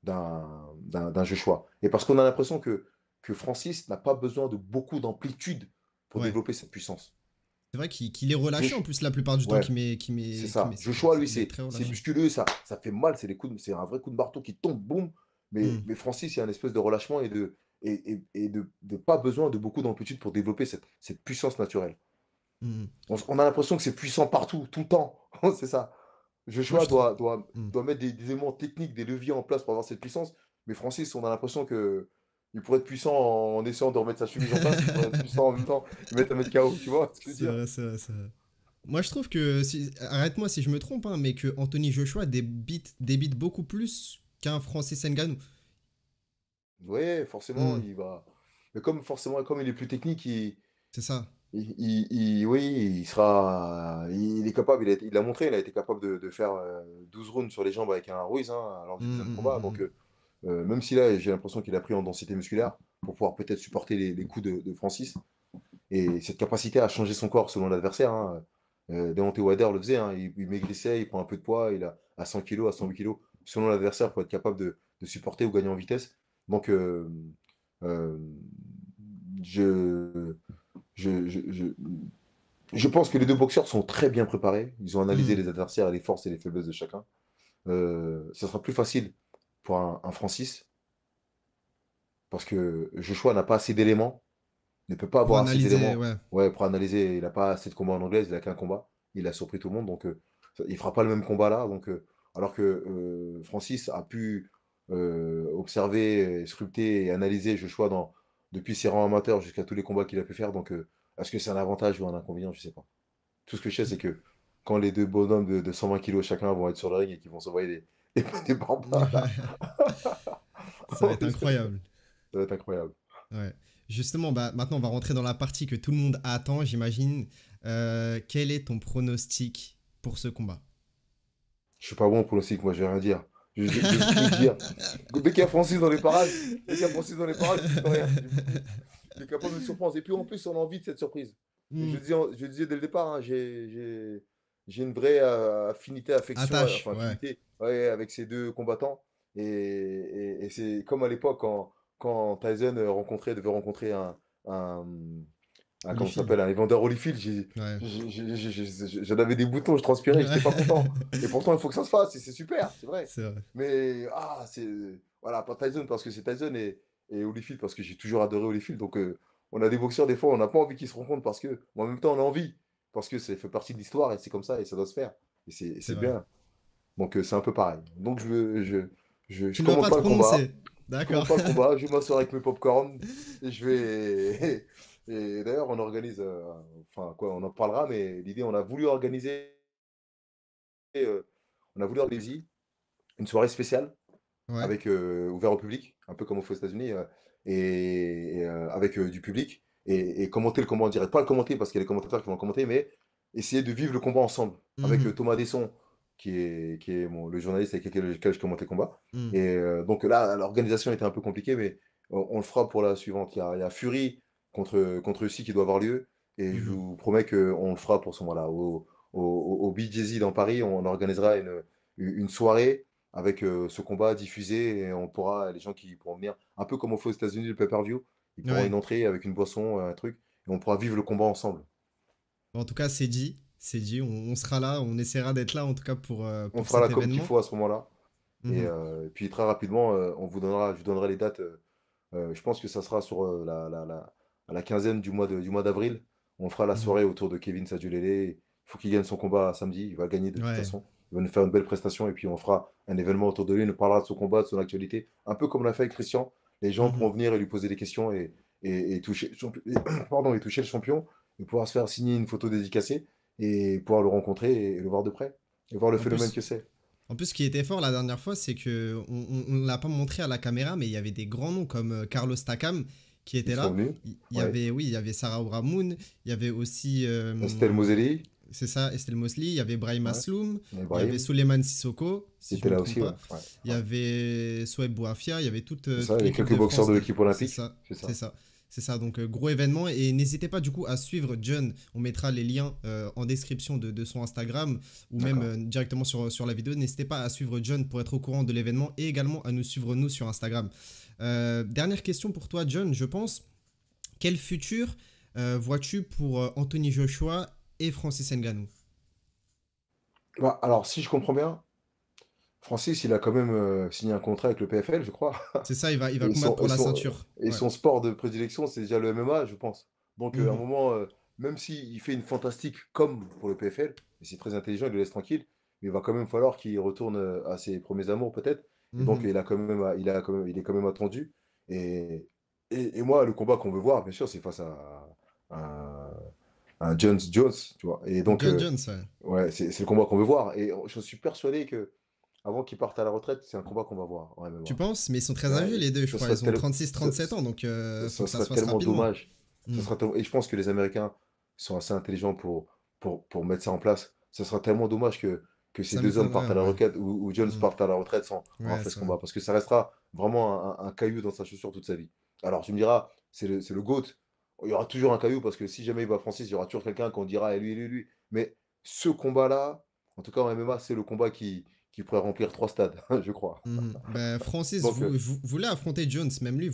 d'un Joshua. Et parce qu'on a l'impression que Francis n'a pas besoin de beaucoup d'amplitude pour Ouais. développer cette puissance. C'est vrai qu'il est relâché en Josh- plus la plupart du temps ouais, c'est ça. Joshua, lui, il est très c'est relâché. musculeux, ça fait mal, c'est un vrai coup de marteau qui tombe, boum. Mais, Hmm. mais Francis, il y a une espèce de relâchement et de pas besoin de beaucoup d'amplitude pour développer cette puissance naturelle. Hmm. On a l'impression que c'est puissant partout, tout le temps. C'est ça. Moi Joshua je trouve. doit, doit, Hmm. doit mettre des éléments techniques, des leviers en place pour avoir cette puissance. Mais Francis, on a l'impression que il pourrait être puissant en essayant de remettre sa chemise en place. Il pourrait être puissant en même temps, il mettre KO. Tu vois ce que je veux C'est dire? vrai, c'est vrai, c'est vrai. Moi, je trouve que, arrête-moi si je me trompe, hein, mais que Anthony Joshua débite beaucoup plus qu'un Francis Ngannou. Oui, forcément, Hmm, il va. Mais comme forcément, comme il est plus technique, c'est ça. oui, il sera. Il est capable, il a montré, il a été capable de faire 12 rounds sur les jambes avec un Ruiz, hein, lors du Hmm, deuxième hmm, combat. hmm, Donc, hmm. même si là, j'ai l'impression qu'il a pris en densité musculaire pour pouvoir peut-être supporter les coups de Francis. Et cette capacité à changer son corps selon l'adversaire, hein, Deontay Wilder le faisait, hein, il maigrissait, il prend un peu de poids, il a à 100 kilos, à 108 kilos, selon l'adversaire pour être capable de supporter ou gagner en vitesse. Donc, euh, je, je pense que les deux boxeurs sont très bien préparés. Ils ont analysé Hmm. les adversaires, les forces et les faiblesses de chacun. Ça sera plus facile pour un Francis parce que Joshua n'a pas assez d'éléments, ne peut pas Pour avoir assez analyser, d'éléments, ouais. ouais, pour analyser. Il n'a pas assez de combats en anglais, il n'a qu'un combat. Il a surpris tout le monde, donc il fera pas le même combat là. Donc, alors que Francis a pu observer, sculpter et analyser Joshua depuis ses rangs amateurs jusqu'à tous les combats qu'il a pu faire. Donc, est-ce que c'est un avantage ou un inconvénient? Je sais pas. Tout ce que je sais, c'est que quand les deux bonhommes de 120 kilos chacun vont être sur le ring et qu'ils vont s'envoyer des barbas, là, Ça va être incroyable. ça va être incroyable. Ouais. Justement, bah, maintenant, on va rentrer dans la partie que tout le monde attend, j'imagine. Quel est ton pronostic pour ce combat? Je suis pas bon pour le cycle, moi, je vais rien dire. Je peux dire. Dès qu'il y a Francis dans les parages, je peux rien. Il est capable de me surprendre. Et puis en plus, on a envie de cette surprise. Et Hmm. je disais dès le départ, hein, j'ai une vraie affinité, affection, Attache, enfin ouais. affinité, ouais, avec ces deux combattants. Et c'est comme à l'époque quand Tyson devait rencontrer un, comment ça Holyfield. s'appelle, un Evander Holyfield. Ouais. J'en avais des boutons, je transpirais, j'étais pas content. Et pourtant, il faut que ça se fasse, et c'est super, c'est vrai. C'est vrai. Mais, voilà, pas Tyson parce que c'est Tyson et Holyfield parce que j'ai toujours adoré Holyfield. Donc, on a des boxeurs, des fois, on n'a pas envie qu'ils se rencontrent parce que, mais en même temps, on a envie. Parce que ça fait partie de l'histoire et c'est comme ça et ça doit se faire. Et c'est C'est c'est vrai. bien. Donc, c'est un peu pareil. Donc, je Tu ne vas commande pas te pas le combat. prononcer. Je D'accord. commande pas le combat. Je vais m'asseoir avec mes popcorn et je vais. Et d'ailleurs, on organise. Enfin, quoi, on en parlera, mais l'idée, on a voulu organiser une soirée spéciale Ouais. avec ouvert au public, un peu comme on fait aux États-Unis, avec du public, et commenter le combat en direct. Pas le commenter parce qu'il y a les commentateurs qui vont le commenter, mais essayer de vivre le combat ensemble avec Mhm. Thomas Desson, le journaliste avec lequel je commente les combats. Hmm. Et donc là, l'organisation était un peu compliquée, mais on le fera pour la suivante. Il y a Fury contre Russie qui doit avoir lieu. Et je Mhm. vous promets qu'on le fera pour ce mois-là. Au BJZ dans Paris, on organisera une soirée avec ce combat diffusé. Et les gens qui pourront venir, un peu comme on fait aux États-Unis, le pay-per-view, ils pourront une Ouais. entrée avec une boisson, un truc, et on pourra vivre le combat ensemble. Bon, en tout cas, c'est dit. C'est dit. On sera là. On essaiera d'être là, en tout cas, On pour fera cet la com qu'il événement. faut à ce moment-là. Mhm. Et puis très rapidement, je vous donnerai les dates. Je pense que ça sera sur à la quinzaine du mois d'avril. On fera la Mhm. soirée autour de Kevin Sadulele. Il faut qu'il gagne son combat samedi. Il va gagner de toute Ouais. façon. Il va nous faire une belle prestation. Et puis on fera un événement autour de lui. Il nous parlera de son combat, de son actualité. Un peu comme l'a fait avec Christian. Les gens pourront Mhm. venir et lui poser des questions et toucher, pardon, et toucher le champion. Et pouvoir se faire signer une photo dédicacée. Et pouvoir le rencontrer et le voir de près. Et voir le En phénomène plus, que c'est. ce qui était fort la dernière fois, c'est que on l'a pas montré à la caméra, mais il y avait des grands noms comme Carlos Takam qui Ils étaient sont là. venus. Il y Ouais. avait, oui, il y avait Sarah Obramoun, il y avait aussi, Estelle Moselli. c'est ça, Estelle Mosley, il y avait Brahim Ouais. Asloum, il y avait Ibrahim. Souleymane Sissoko, Il si je était me là trompe aussi, ouais. pas. Ouais, Il y ouais. avait Soueb Bouafia, il y avait C'est ça, toute les l'équipe quelques de boxeurs France. de l'équipe C'est olympique, ça, c'est c'est ça. ça. C'est ça, donc gros événement. Et n'hésitez pas du coup à suivre John. On mettra les liens en description de son Instagram ou même D'accord. directement sur la vidéo. N'hésitez pas à suivre John pour être au courant de l'événement et également à nous suivre nous sur Instagram. Dernière question pour toi, John, je pense. Quel futur vois-tu pour Anthony Joshua et Francis Ngannou? Bah, alors, si je comprends bien, Francis, il a quand même signé un contrat avec le PFL, je crois. C'est ça, il va Et combattre pour la ceinture. Ouais. son sport de prédilection, c'est déjà le MMA, je pense. Donc, à un Mhm, moment, même s'il fait une fantastique comme pour le PFL, et c'est très intelligent, il le laisse tranquille, mais il va quand même falloir qu'il retourne à ses premiers amours, peut-être. Et donc, mhm. il est quand même attendu. Et, et moi, le combat qu'on veut voir, bien sûr, c'est face à un Jones, tu vois. Et donc, John Jones, ouais. ouais, c'est le combat qu'on veut voir. Et je suis persuadé que avant qu'il parte à la retraite, c'est un combat qu'on va voir en Tu MMA. penses? Mais ils sont très âgés Ouais, les deux, je ça crois. serait Ils ont tel- 36-37 ans, donc faut ça que ça se serait fasse tellement rapidement. dommage. Hmm. Et je pense que les Américains sont assez intelligents pour mettre ça en place. Ça sera tellement dommage que ces Ça deux hommes partent m'étonnerait, à la ouais. retraite ou Jones Hmm. parte à la retraite sans avoir Ouais, fait ce c'est vrai. combat. Parce que ça restera vraiment un caillou dans sa chaussure toute sa vie. Alors tu me diras, c'est le GOAT. Il y aura toujours un caillou parce que si jamais il va Francis, il y aura toujours quelqu'un qu'on dira, eh, lui. Mais ce combat-là, en tout cas en MMA, c'est le combat qui pourrait remplir 3 stades, je crois. Mhm. Ben, Francis Donc, voulait affronter Jones, même lui,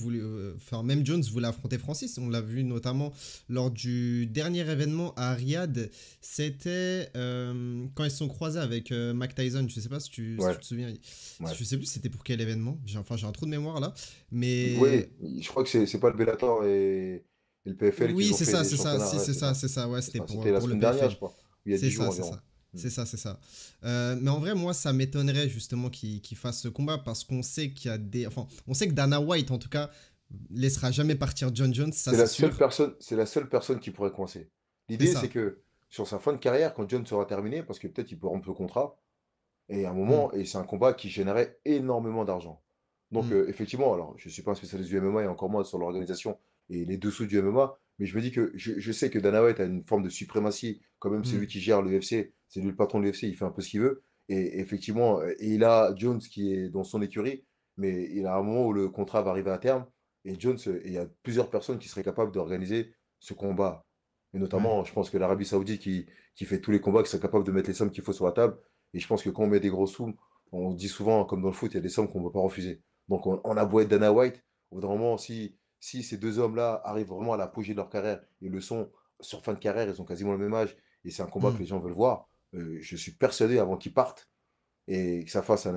enfin, même Jones voulait affronter Francis. On l'a vu notamment lors du dernier événement à Riyad. C'était quand ils se sont croisés avec Mike Tyson. Je sais pas si tu ouais, te souviens. ouais. Je sais plus c'était pour quel événement. Enfin, j'ai un trou de mémoire là. Mais Oui, je crois que c'est pas le Bellator et le PFL qui oui, ont fait des c'est ça, championnats. si, Ouais, c'est ça. c'est ça. Ouais, C'est c'était ça. C'était la pour le semaine dernière, PFL. je crois. Il y a 10 jours C'est environ. ça. Hmm. C'est ça. Mais en vrai, moi, ça m'étonnerait justement qu'il fasse ce combat parce qu'on sait qu'il y a des. Enfin, on sait que Dana White, en tout cas, laissera jamais partir John Jones, ça c'est sûr. C'est la seule personne qui pourrait coincer. C'est L'idée, c'est ça. que sur sa fin de carrière, quand John sera terminé, parce que peut-être il peut rompre le contrat, et à un Hmm, moment, et c'est un combat qui générait énormément d'argent. Donc, hmm, effectivement, alors, je ne suis pas un spécialiste du MMA et encore moins sur l'organisation et les dessous du MMA, mais je me dis que je sais que Dana White a une forme de suprématie, quand même, c'est hmm. lui qui gère l'UFC, c'est lui le patron de l'UFC, il fait un peu ce qu'il veut. Et effectivement, et il a Jones qui est dans son écurie, mais il a un moment où le contrat va arriver à terme, et Jones, et il y a plusieurs personnes qui seraient capables d'organiser ce combat. Et Ouais. notamment, je pense que l'Arabie Saoudite qui fait tous les combats, qui serait capable de mettre les sommes qu'il faut sur la table. Et je pense que quand on met des gros sous, on dit souvent, comme dans le foot, il y a des sommes qu'on ne peut pas refuser. Donc on a beau être Dana White, au bout d'un moment, si ces deux hommes-là arrivent vraiment à l'apogée de leur carrière, et le sont sur fin de carrière, ils ont quasiment le même âge, et c'est un combat que Hmm. les gens veulent voir, je suis persuadé avant qu'ils partent, et que ça fasse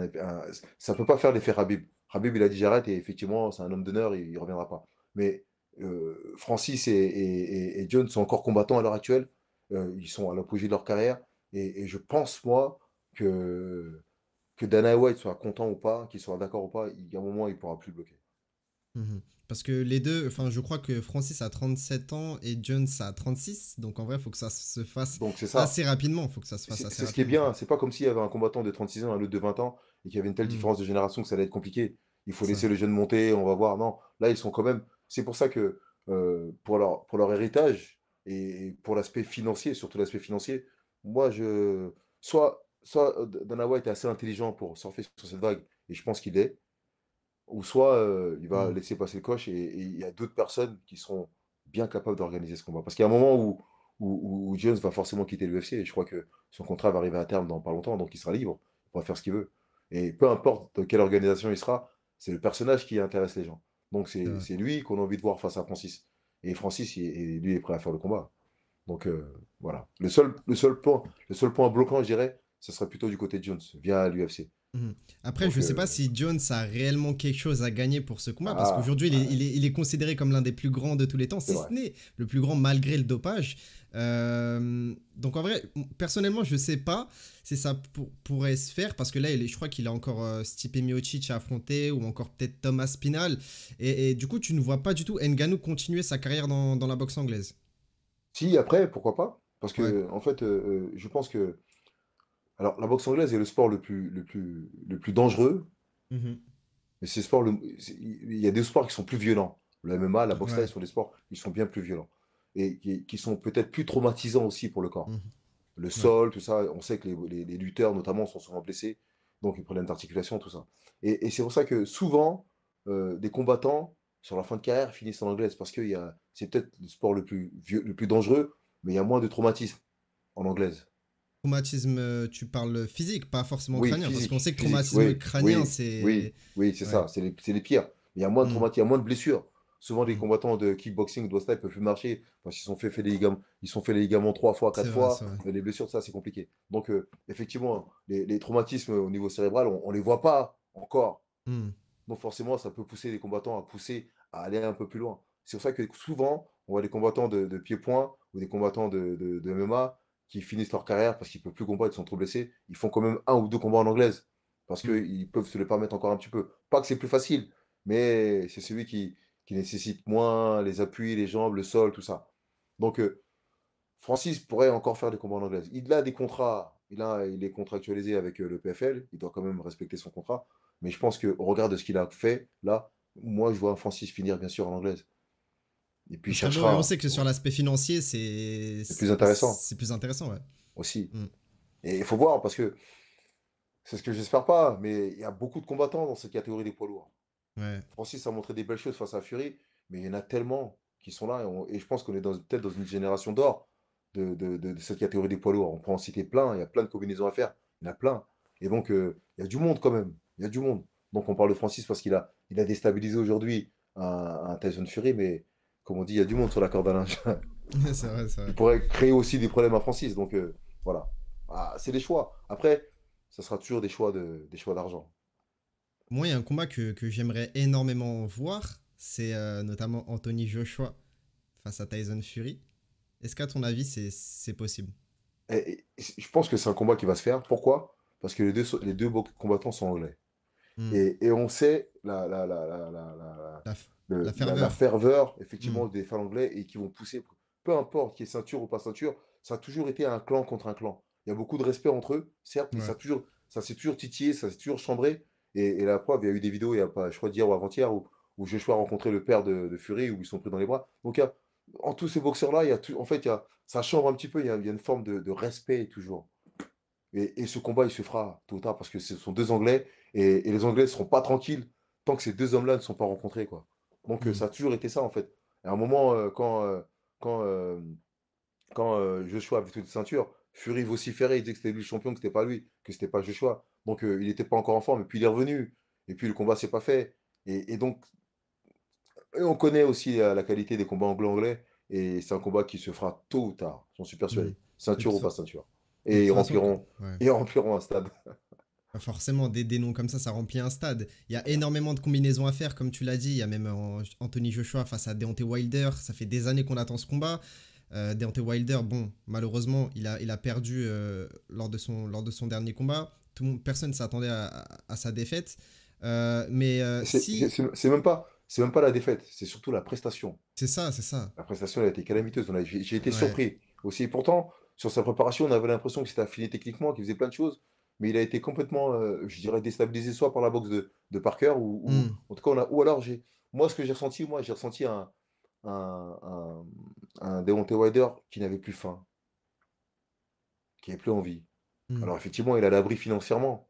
ça peut pas faire l'effet Habib. Habib, il a dit j'arrête, et effectivement, c'est un homme d'honneur, il ne reviendra pas. Mais Francis et John sont encore combattants à l'heure actuelle, ils sont à l'apogée de leur carrière, et je pense, moi, que Dana White soit content ou pas, qu'il soit d'accord ou pas, il y a un moment, il ne pourra plus bloquer. Mhm. Parce que les deux, enfin, je crois que Francis a 37 ans et Jones a 36. Donc en vrai, il faut que ça se fasse Donc c'est ça. assez rapidement. Faut que ça se fasse assez C'est ce qui est rapidement, quoi. bien. C'est pas comme s'il y avait un combattant de 36 ans, un autre de 20 ans, et qu'il y avait une telle Hmm. différence de génération que ça allait être compliqué. Il faut Ça. laisser le jeune monter, on va voir. Non, là, ils sont quand même. C'est pour ça que pour leur héritage et pour l'aspect financier, surtout l'aspect financier, moi, soit. soit Dana White est assez intelligent pour surfer sur cette vague, et je pense qu'il est, ou soit il va Hmm. laisser passer le coche et il y a d'autres personnes qui seront bien capables d'organiser ce combat. Parce qu'il y a un moment où Jones va forcément quitter l'UFC et je crois que son contrat va arriver à terme dans pas longtemps, donc il sera libre, il pourra faire ce qu'il veut. Et peu importe dans quelle organisation il sera, c'est le personnage qui intéresse les gens. Donc C'est vrai. c'est lui qu'on a envie de voir face à Francis. Et Francis, lui, est prêt à faire le combat. Donc voilà. Le seul point bloquant, je dirais, ce serait plutôt du côté de Jones, via l'UFC. Mhm. Après, je Donc sais pas si Jones a réellement quelque chose à gagner pour ce combat, parce ah, qu'aujourd'hui, ouais, il est considéré comme l'un des plus grands de tous les temps, c'est si ce vrai. n'est le plus grand malgré le dopage. Donc en vrai, personnellement, je sais pas si ça pourrait se faire, parce que là, je crois qu'il a encore Stipe Miocic à affronter, ou encore peut-être Thomas Spinal. Et du coup, tu ne vois pas du tout Ngannou continuer sa carrière dans la boxe anglaise. Si, après, pourquoi pas? Parce Ouais. que, en fait, je pense que. Alors, la boxe anglaise est le sport le plus dangereux, Mhm. mais c'est le sport. Il y a des sports qui sont plus violents. Le MMA, la boxe thaï Ouais. sont des sports qui sont bien plus violents. Et qui sont peut-être plus traumatisants aussi pour le corps. Mhm. Le Ouais. sol, tout ça, on sait que les lutteurs, notamment, sont souvent blessés. Donc, ils problèmes d'articulation, tout ça. Et c'est pour ça que souvent, des combattants, sur la fin de carrière, finissent en anglaise. Parce que c'est peut-être le sport le plus dangereux, mais il y a moins de traumatisme en anglaise. Traumatisme, tu parles physique, pas forcément Oui, crânien, parce qu'on physique, sait que physique, traumatisme oui, crânien, oui, c'est... oui, oui, c'est Ouais. ça, c'est les pires. Il y a moins de Hmm, traumatisme, il y a moins de blessures. Souvent, les hmm. combattants de kickboxing ou de ne peuvent plus marcher parce qu'ils sont fait les ligaments, ils sont fait les ligaments 3 fois, C'est 4 vrai, fois. c'est vrai. Les blessures, ça, c'est compliqué. Donc, effectivement, les traumatismes au niveau cérébral, on les voit pas encore. Hmm. Donc, forcément, ça peut pousser les combattants à pousser, à aller un peu plus loin. C'est pour ça que souvent, on voit des combattants de pied-point ou des combattants de MMA qui finissent leur carrière parce qu'ils ne peuvent plus combattre, ils sont trop blessés. Ils font quand même un ou deux combats en anglaise parce Hmm. qu'ils peuvent se le permettre encore un petit peu. Pas que c'est plus facile, mais c'est celui qui nécessite moins les appuis, les jambes, le sol, tout ça. Donc, Francis pourrait encore faire des combats en anglaise. Il a des contrats, il est contractualisé avec le PFL, il doit quand même respecter son contrat. Mais je pense qu'au regard de ce qu'il a fait, là, moi, je vois Francis finir bien sûr en anglaise. Et puis Ce il serait beau, et on cherchera, sait que sur l'aspect financier, c'est plus intéressant c'est plus intéressant, ouais. aussi. Hmm. Et il faut voir, parce que c'est ce que j'espère pas, mais il y a beaucoup de combattants dans cette catégorie des poids lourds. Ouais. Francis a montré des belles choses face à Fury, mais il y en a tellement qui sont là. Et je pense qu'on est peut-être dans une génération d'or de cette catégorie des poids lourds. On peut en citer plein, il y a plein de combinaisons à faire. Il y en a plein. Et donc, il y a du monde quand même. Il y a du monde. Donc, on parle de Francis parce il a déstabilisé aujourd'hui un Tyson Fury, mais comme on dit, il y a du monde sur la corde à linge. C'est vrai, c'est Il vrai. pourrait créer aussi des problèmes à Francis. Donc, voilà. Ah, c'est des choix. Après, ça sera toujours des choix d'argent. Moi, il y a un combat que j'aimerais énormément voir, c'est notamment Anthony Joshua face à Tyson Fury. Est-ce qu'à ton avis, c'est possible? Je pense que c'est un combat qui va se faire. Pourquoi? Parce que les deux combattants sont anglais. Hmm. Et on sait La, la la ferveur. ferveur, Hmm. effectivement, des fans anglais et qui vont pousser, peu importe qu'il y ait ceinture ou pas ceinture, ça a toujours été un clan contre un clan. Il y a beaucoup de respect entre eux, certes, mais Ouais. ça s'est toujours titillé, ça s'est toujours chambré. Et la preuve, il y a eu des vidéos, il y a pas, je crois, d'hier ou avant-hier, où Joshua a rencontré le père de Fury, où ils sont pris dans les bras. Donc, en tous ces boxeurs-là, en fait, ça chambre un petit peu, il y a une forme de respect toujours. Et ce combat, il se fera tôt ou tard parce que ce sont deux Anglais et les Anglais ne seront pas tranquilles tant que ces deux hommes-là ne sont pas rencontrés, quoi. Donc Hmm. ça a toujours été ça, en fait. À un moment, quand, Joshua avait toute une ceinture, Fury vociférait, il disait que c'était lui le champion, que c'était pas lui, que c'était pas Joshua. Donc il n'était pas encore en forme, et puis il est revenu. Et puis le combat s'est pas fait. Et donc, et on connaît aussi la qualité des combats anglo-anglais, et c'est un combat qui se fera tôt ou tard, j'en suis Hmm. persuadé. De Ceinture ou pas toute ceinture. de Et toute façon, ouais. ils rempiront un stade. Forcément, des noms comme ça remplit un stade. Il y a énormément de combinaisons à faire, comme tu l'as dit. Il y a même Anthony Joshua face à Deontay Wilder. Ça fait des années qu'on attend ce combat. Deontay Wilder, bon, malheureusement, il a perdu lors de son dernier combat. Personne ne s'attendait à sa défaite. Mais si, C'est même pas la défaite, c'est surtout la prestation. c'est ça, c'est ça. La prestation, elle a été calamiteuse. J'ai été Ouais. surpris aussi. Et pourtant, sur sa préparation, on avait l'impression qu'il s'était affiné techniquement, qu'il faisait plein de choses. Mais il a été complètement, je dirais, déstabilisé soit par la boxe de Parker, Hmm. en tout cas, ou alors, moi, ce que j'ai ressenti un Deontay Wilder qui n'avait plus faim, qui n'avait plus envie. Hmm. Alors effectivement, il est à l'abri financièrement.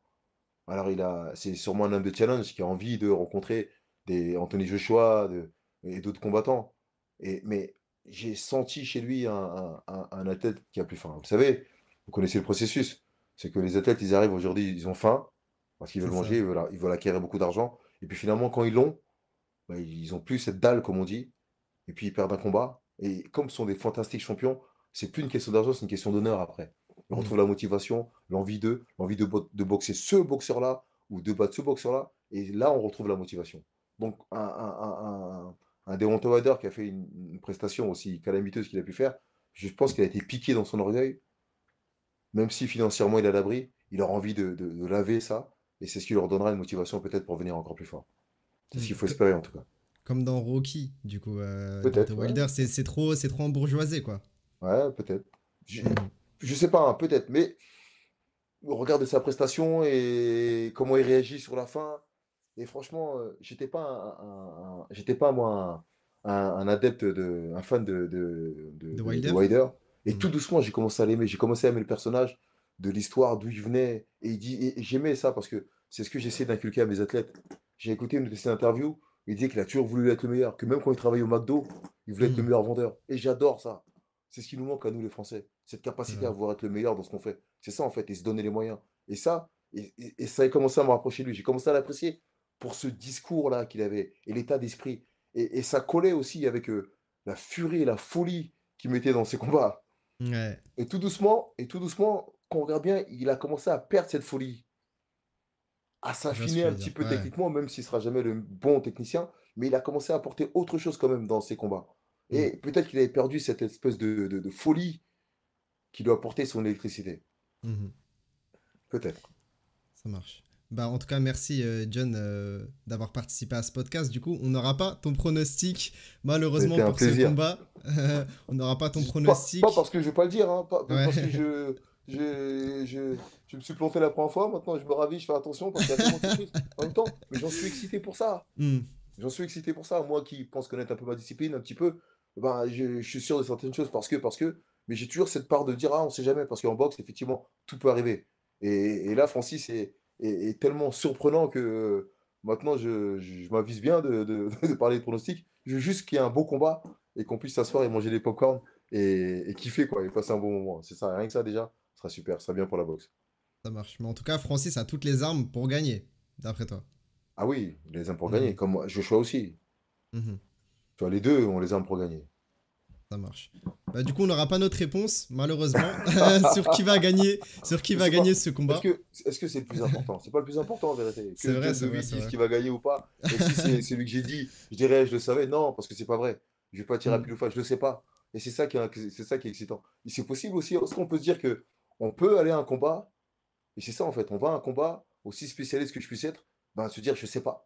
Alors c'est sûrement un homme de challenge qui a envie de rencontrer des Anthony Joshua et d'autres combattants. Mais j'ai senti chez lui un athlète qui a plus faim. Vous savez, vous connaissez le processus. C'est que les athlètes, ils arrivent aujourd'hui, ils ont faim parce qu'ils veulent C'est manger, ça. ils veulent acquérir beaucoup d'argent. Et puis finalement, quand ils l'ont, bah, ils ont plus cette dalle, comme on dit. Et puis ils perdent un combat. Et comme ce sont des fantastiques champions, c'est plus une question d'argent, c'est une question d'honneur après. Ils Hmm. retrouvent la motivation, l'envie de boxer ce boxeur-là ou de battre ce boxeur-là. Et là, on retrouve la motivation. Donc, un Deontay Wilder qui a fait une prestation aussi calamiteuse qu'il a pu faire, je pense qu'il a été piqué dans son orgueil, même si financièrement il est à l'abri, il aura envie de laver ça. Et c'est ce qui leur donnera une motivation peut-être pour venir encore plus fort. C'est ce Hmm. qu'il faut espérer en tout cas. Comme dans Rocky, du coup, Deontay Peut-être, ouais. Wilder, c'est trop embourgeoisé, quoi. Ouais, peut-être. Je, Mhm. je sais pas, hein, peut-être, mais au regard de sa prestation et comment il réagit sur la fin, et franchement, j'étais pas j'étais pas moi un adepte un fan De de Wilder? Wilder. Et Hmm. tout doucement, j'ai commencé à l'aimer. J'ai commencé à aimer le personnage, de l'histoire, d'où il venait. Et j'aimais ça parce que c'est ce que j'essaie d'inculquer à mes athlètes. J'ai écouté une de ses interviews. Il disait qu'il a toujours voulu être le meilleur, que même quand il travaillait au McDo, il voulait être le Hmm. meilleur vendeur. Et j'adore ça. C'est ce qui nous manque à nous, les Français. Cette C'est capacité vrai. à vouloir être le meilleur dans ce qu'on fait. C'est ça, en fait, et se donner les moyens. Et ça, et ça a commencé à me rapprocher de lui. J'ai commencé à l'apprécier pour ce discours-là qu'il avait et l'état d'esprit. Et ça collait aussi avec la furie et la folie qu'il mettait dans ses combats. Ouais, Et tout doucement, quand on regarde bien, il a commencé à perdre cette folie, à je vois ce s'affiner que tu un veux petit dire. peu Ouais. techniquement, même s'il ne sera jamais le bon technicien, mais il a commencé à apporter autre chose quand même dans ses combats. Hmm. Et peut-être qu'il avait perdu cette espèce de folie qui lui apportait son électricité. Mhm. Peut-être. Ça marche. Bah, en tout cas, merci John d'avoir participé à ce podcast. Du coup, on n'aura pas ton pronostic, malheureusement, C'était un pour ce plaisir. combat. On n'aura pas ton Pas parce pronostic. que je vais pas le dire, hein, parce que Ouais. je me suis planté la première fois, maintenant je me ravis, je fais attention parce qu'il y a tellement de surprises en même temps, mais j'en suis excité pour ça. Hmm. J'en suis excité pour ça. Moi qui pense connaître un peu ma discipline, un petit peu, ben, je suis sûr de certaines choses mais j'ai toujours cette part de dire, ah, on sait jamais, parce qu'en boxe, effectivement, tout peut arriver. Et là, Francis est tellement surprenant que maintenant, je m'avise bien de parler de pronostics. Je veux juste qu'il y ait un beau combat et qu'on puisse s'asseoir et manger des pop et kiffer, quoi, et passer un bon moment. C'est ça, rien que ça déjà, ce sera super, ça sera bien pour la boxe. Ça marche. Mais en tout cas, Francis a toutes les armes pour gagner, d'après toi. Ah oui, les aime pour gagner, Mhm. comme moi, Joshua aussi. Mhm. Tu vois, les deux, on les aime pour gagner. Ça marche. Bah, du coup, on n'aura pas notre réponse, malheureusement, sur qui Je va sais pas. gagner ce combat. Est-ce que c'est le plus important? C'est pas le plus important en vérité. C'est Que vrai, John c'est vrai, DeWitt c'est dise vrai. qu'il va gagner ou pas. Et si c'est celui que j'ai dit, je dirais je le savais. Non, parce que c'est pas vrai. Je vais pas tirer à Hmm. pile ou face, je le sais pas. Et c'est ça qui est excitant. Et c'est possible aussi, est-ce qu'on peut se dire que on peut aller à un combat, et c'est ça en fait, on va à un combat, aussi spécialiste que je puisse être, ben se dire je sais pas,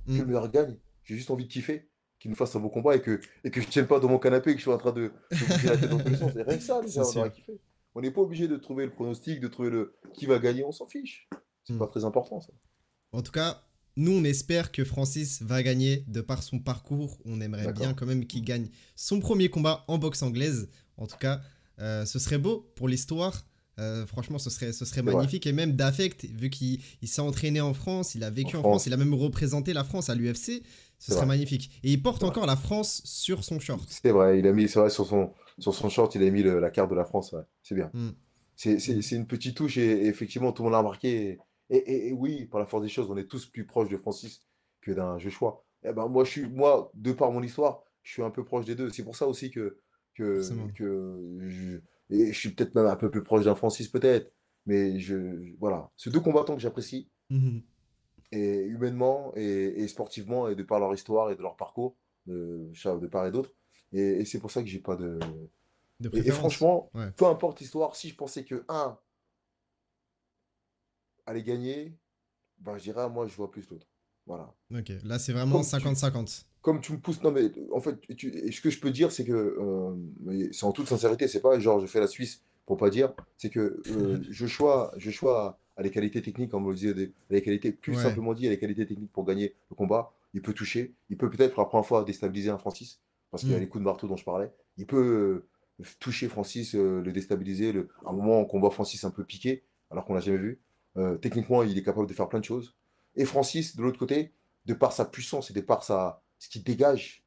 que Hmm. le meilleur gagne. J'ai juste envie de kiffer, qu'il nous fasse un beau combat et que je tienne pas dans mon canapé et que je sois en train de me bouger la tête dans tous les sens. Et rien que ça, C'est déjà, on sûr. aurait kiffé. On n'est pas obligé de trouver le pronostic, de trouver le qui va gagner, on s'en fiche. C'est Hmm. pas très important ça. En tout cas, nous, on espère que Francis va gagner de par son parcours. On aimerait bien D'accord. quand même qu'il gagne son premier combat en boxe anglaise. En tout cas, ce serait beau pour l'histoire. Franchement, ce serait C'est vrai. magnifique. Et même d'affect, vu qu'il s'est entraîné en France, il a En vécu en France, France, il a même représenté la France à l'UFC. Ce c'est serait vrai. magnifique. Et il porte C'est vrai. encore la France sur son short. C'est vrai. Il a mis, c'est vrai, sur son short, il a mis la carte de la France. Ouais. C'est bien. Hmm. Hmm. C'est une petite touche et effectivement, tout le monde l'a remarqué. Et oui, par la force des choses, on est tous plus proches de Francis que d'un Joshua. Eh ben, moi, de par mon histoire, je suis un peu proche des deux. C'est pour ça aussi Forcément. et je suis peut-être même un peu plus proche d'un Francis, peut-être. Mais voilà. C'est deux combattants que j'apprécie, Mhm. et humainement et sportivement, et de par leur histoire et de leur parcours, de part et d'autre. Et c'est pour ça que j'ai pas de. De Et préférence. franchement, Ouais. peu importe l'histoire, si je pensais que un allait gagner, ben, je dirais, ah, moi, je vois plus l'autre. Voilà. Ok. Là, c'est vraiment Comme tu, 50-50. comme tu me pousses, non, mais en fait, et ce que je peux dire, c'est que, mais c'est en toute sincérité, c'est pas genre je fais la Suisse pour pas dire, c'est que Joshua a les qualités techniques, comme on le disait, les qualités, plus Ouais. simplement dit, il a les qualités techniques pour gagner le combat. Il peut toucher, il peut peut-être pour la première fois déstabiliser un Francis, parce qu'il y a Hmm. les coups de marteau dont je parlais. Il peut toucher Francis, le déstabiliser, à un moment qu'on voit Francis un peu piqué. alors qu'on l'a jamais vu. Techniquement, il est capable de faire plein de choses. Et Francis, de l'autre côté, de par sa puissance et de par ce qu'il dégage,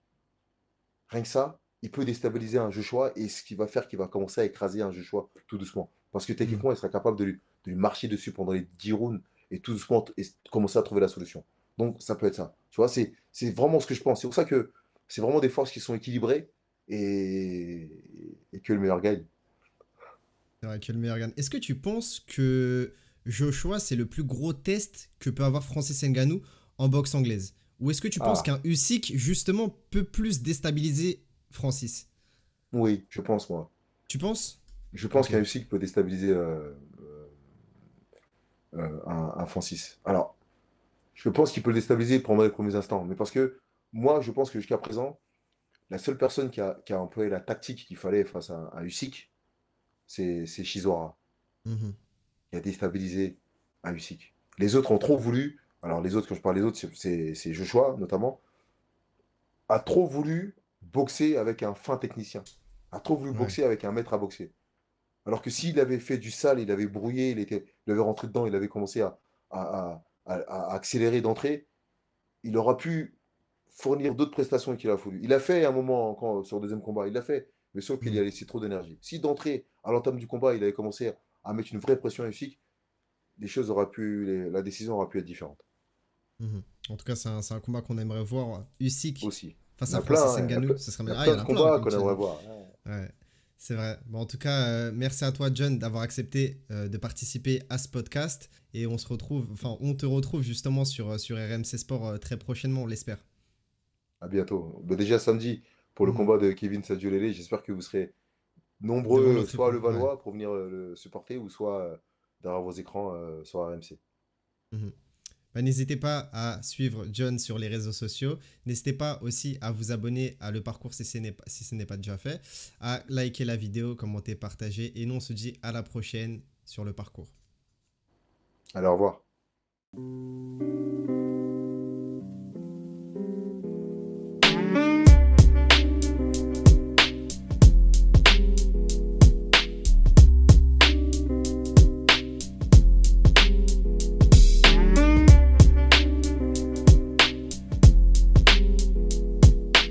rien que ça, il peut déstabiliser un Joshua et ce qui va faire qu'il va commencer à écraser un Joshua tout doucement. Parce que Hmm. techniquement, il sera capable de lui marcher dessus pendant les 10 rounds et tout doucement commencer à trouver la solution. Donc, ça peut être ça. Tu vois, c'est vraiment ce que je pense. C'est pour ça que c'est vraiment des forces qui sont équilibrées et que le meilleur gagne. C'est vrai que le meilleur gagne. Est-ce que tu penses que Joshua, c'est le plus gros test que peut avoir Francis Ngannou en boxe anglaise? Ou est-ce que tu penses Ah, qu'un Usyk, justement, peut plus déstabiliser Francis? oui, je pense, moi. Tu penses? Je pense Ok. qu'un Usyk peut déstabiliser un Francis. Alors, je pense qu'il peut le déstabiliser pendant les premiers instants. Mais parce que moi, je pense que jusqu'à présent, la seule personne qui a employé la tactique qu'il fallait face à Usyk, c'est Chisora, Mhm. qui a déstabilisé un Usyk. Les autres ont trop voulu, alors les autres, quand je parle des autres, c'est Joshua notamment, a trop voulu boxer avec un fin technicien, a trop voulu Ouais. boxer avec un maître à boxer. Alors que s'il avait fait du sale, il avait brouillé, il avait rentré dedans, il avait commencé à accélérer d'entrée, il aura pu fournir d'autres prestations qu'il a voulu. Il a fait un moment sur le deuxième combat, il l'a fait, mais sauf qu'il y Mhm. a laissé trop d'énergie. Si d'entrée, à l'entame du combat, il avait commencé à mettre une vraie pression à Usyk, la décision aura pu être différente. Mhm. En tout cas, c'est un combat qu'on aimerait voir. Usyk Aussi. Il face y en à a plein, Francis hein, Ngannou, ce serait il y a bien. Ah, il y plein en de a plein, combats comme qu'on tu as aimerait dit. voir. Ouais. Ouais, c'est vrai. Bon, en tout cas, merci à toi, John, d'avoir accepté de participer à ce podcast. Et on te retrouve justement sur RMC Sport très prochainement, on l'espère. À bientôt. Bah, déjà samedi, pour le Mhm. combat de Kevin Sadjiolélé, j'espère que vous serez Devant nombreux, notre soit à écran, ouais. Levallois pour venir le supporter, ou soit derrière vos écrans sur RMC. Mhm. Bah, n'hésitez pas à suivre John sur les réseaux sociaux. N'hésitez pas aussi à vous abonner à Le Parcours si ce n'est pas déjà fait, à liker la vidéo, commenter, partager. Et nous, on se dit à la prochaine sur Le Parcours. Allez, au revoir.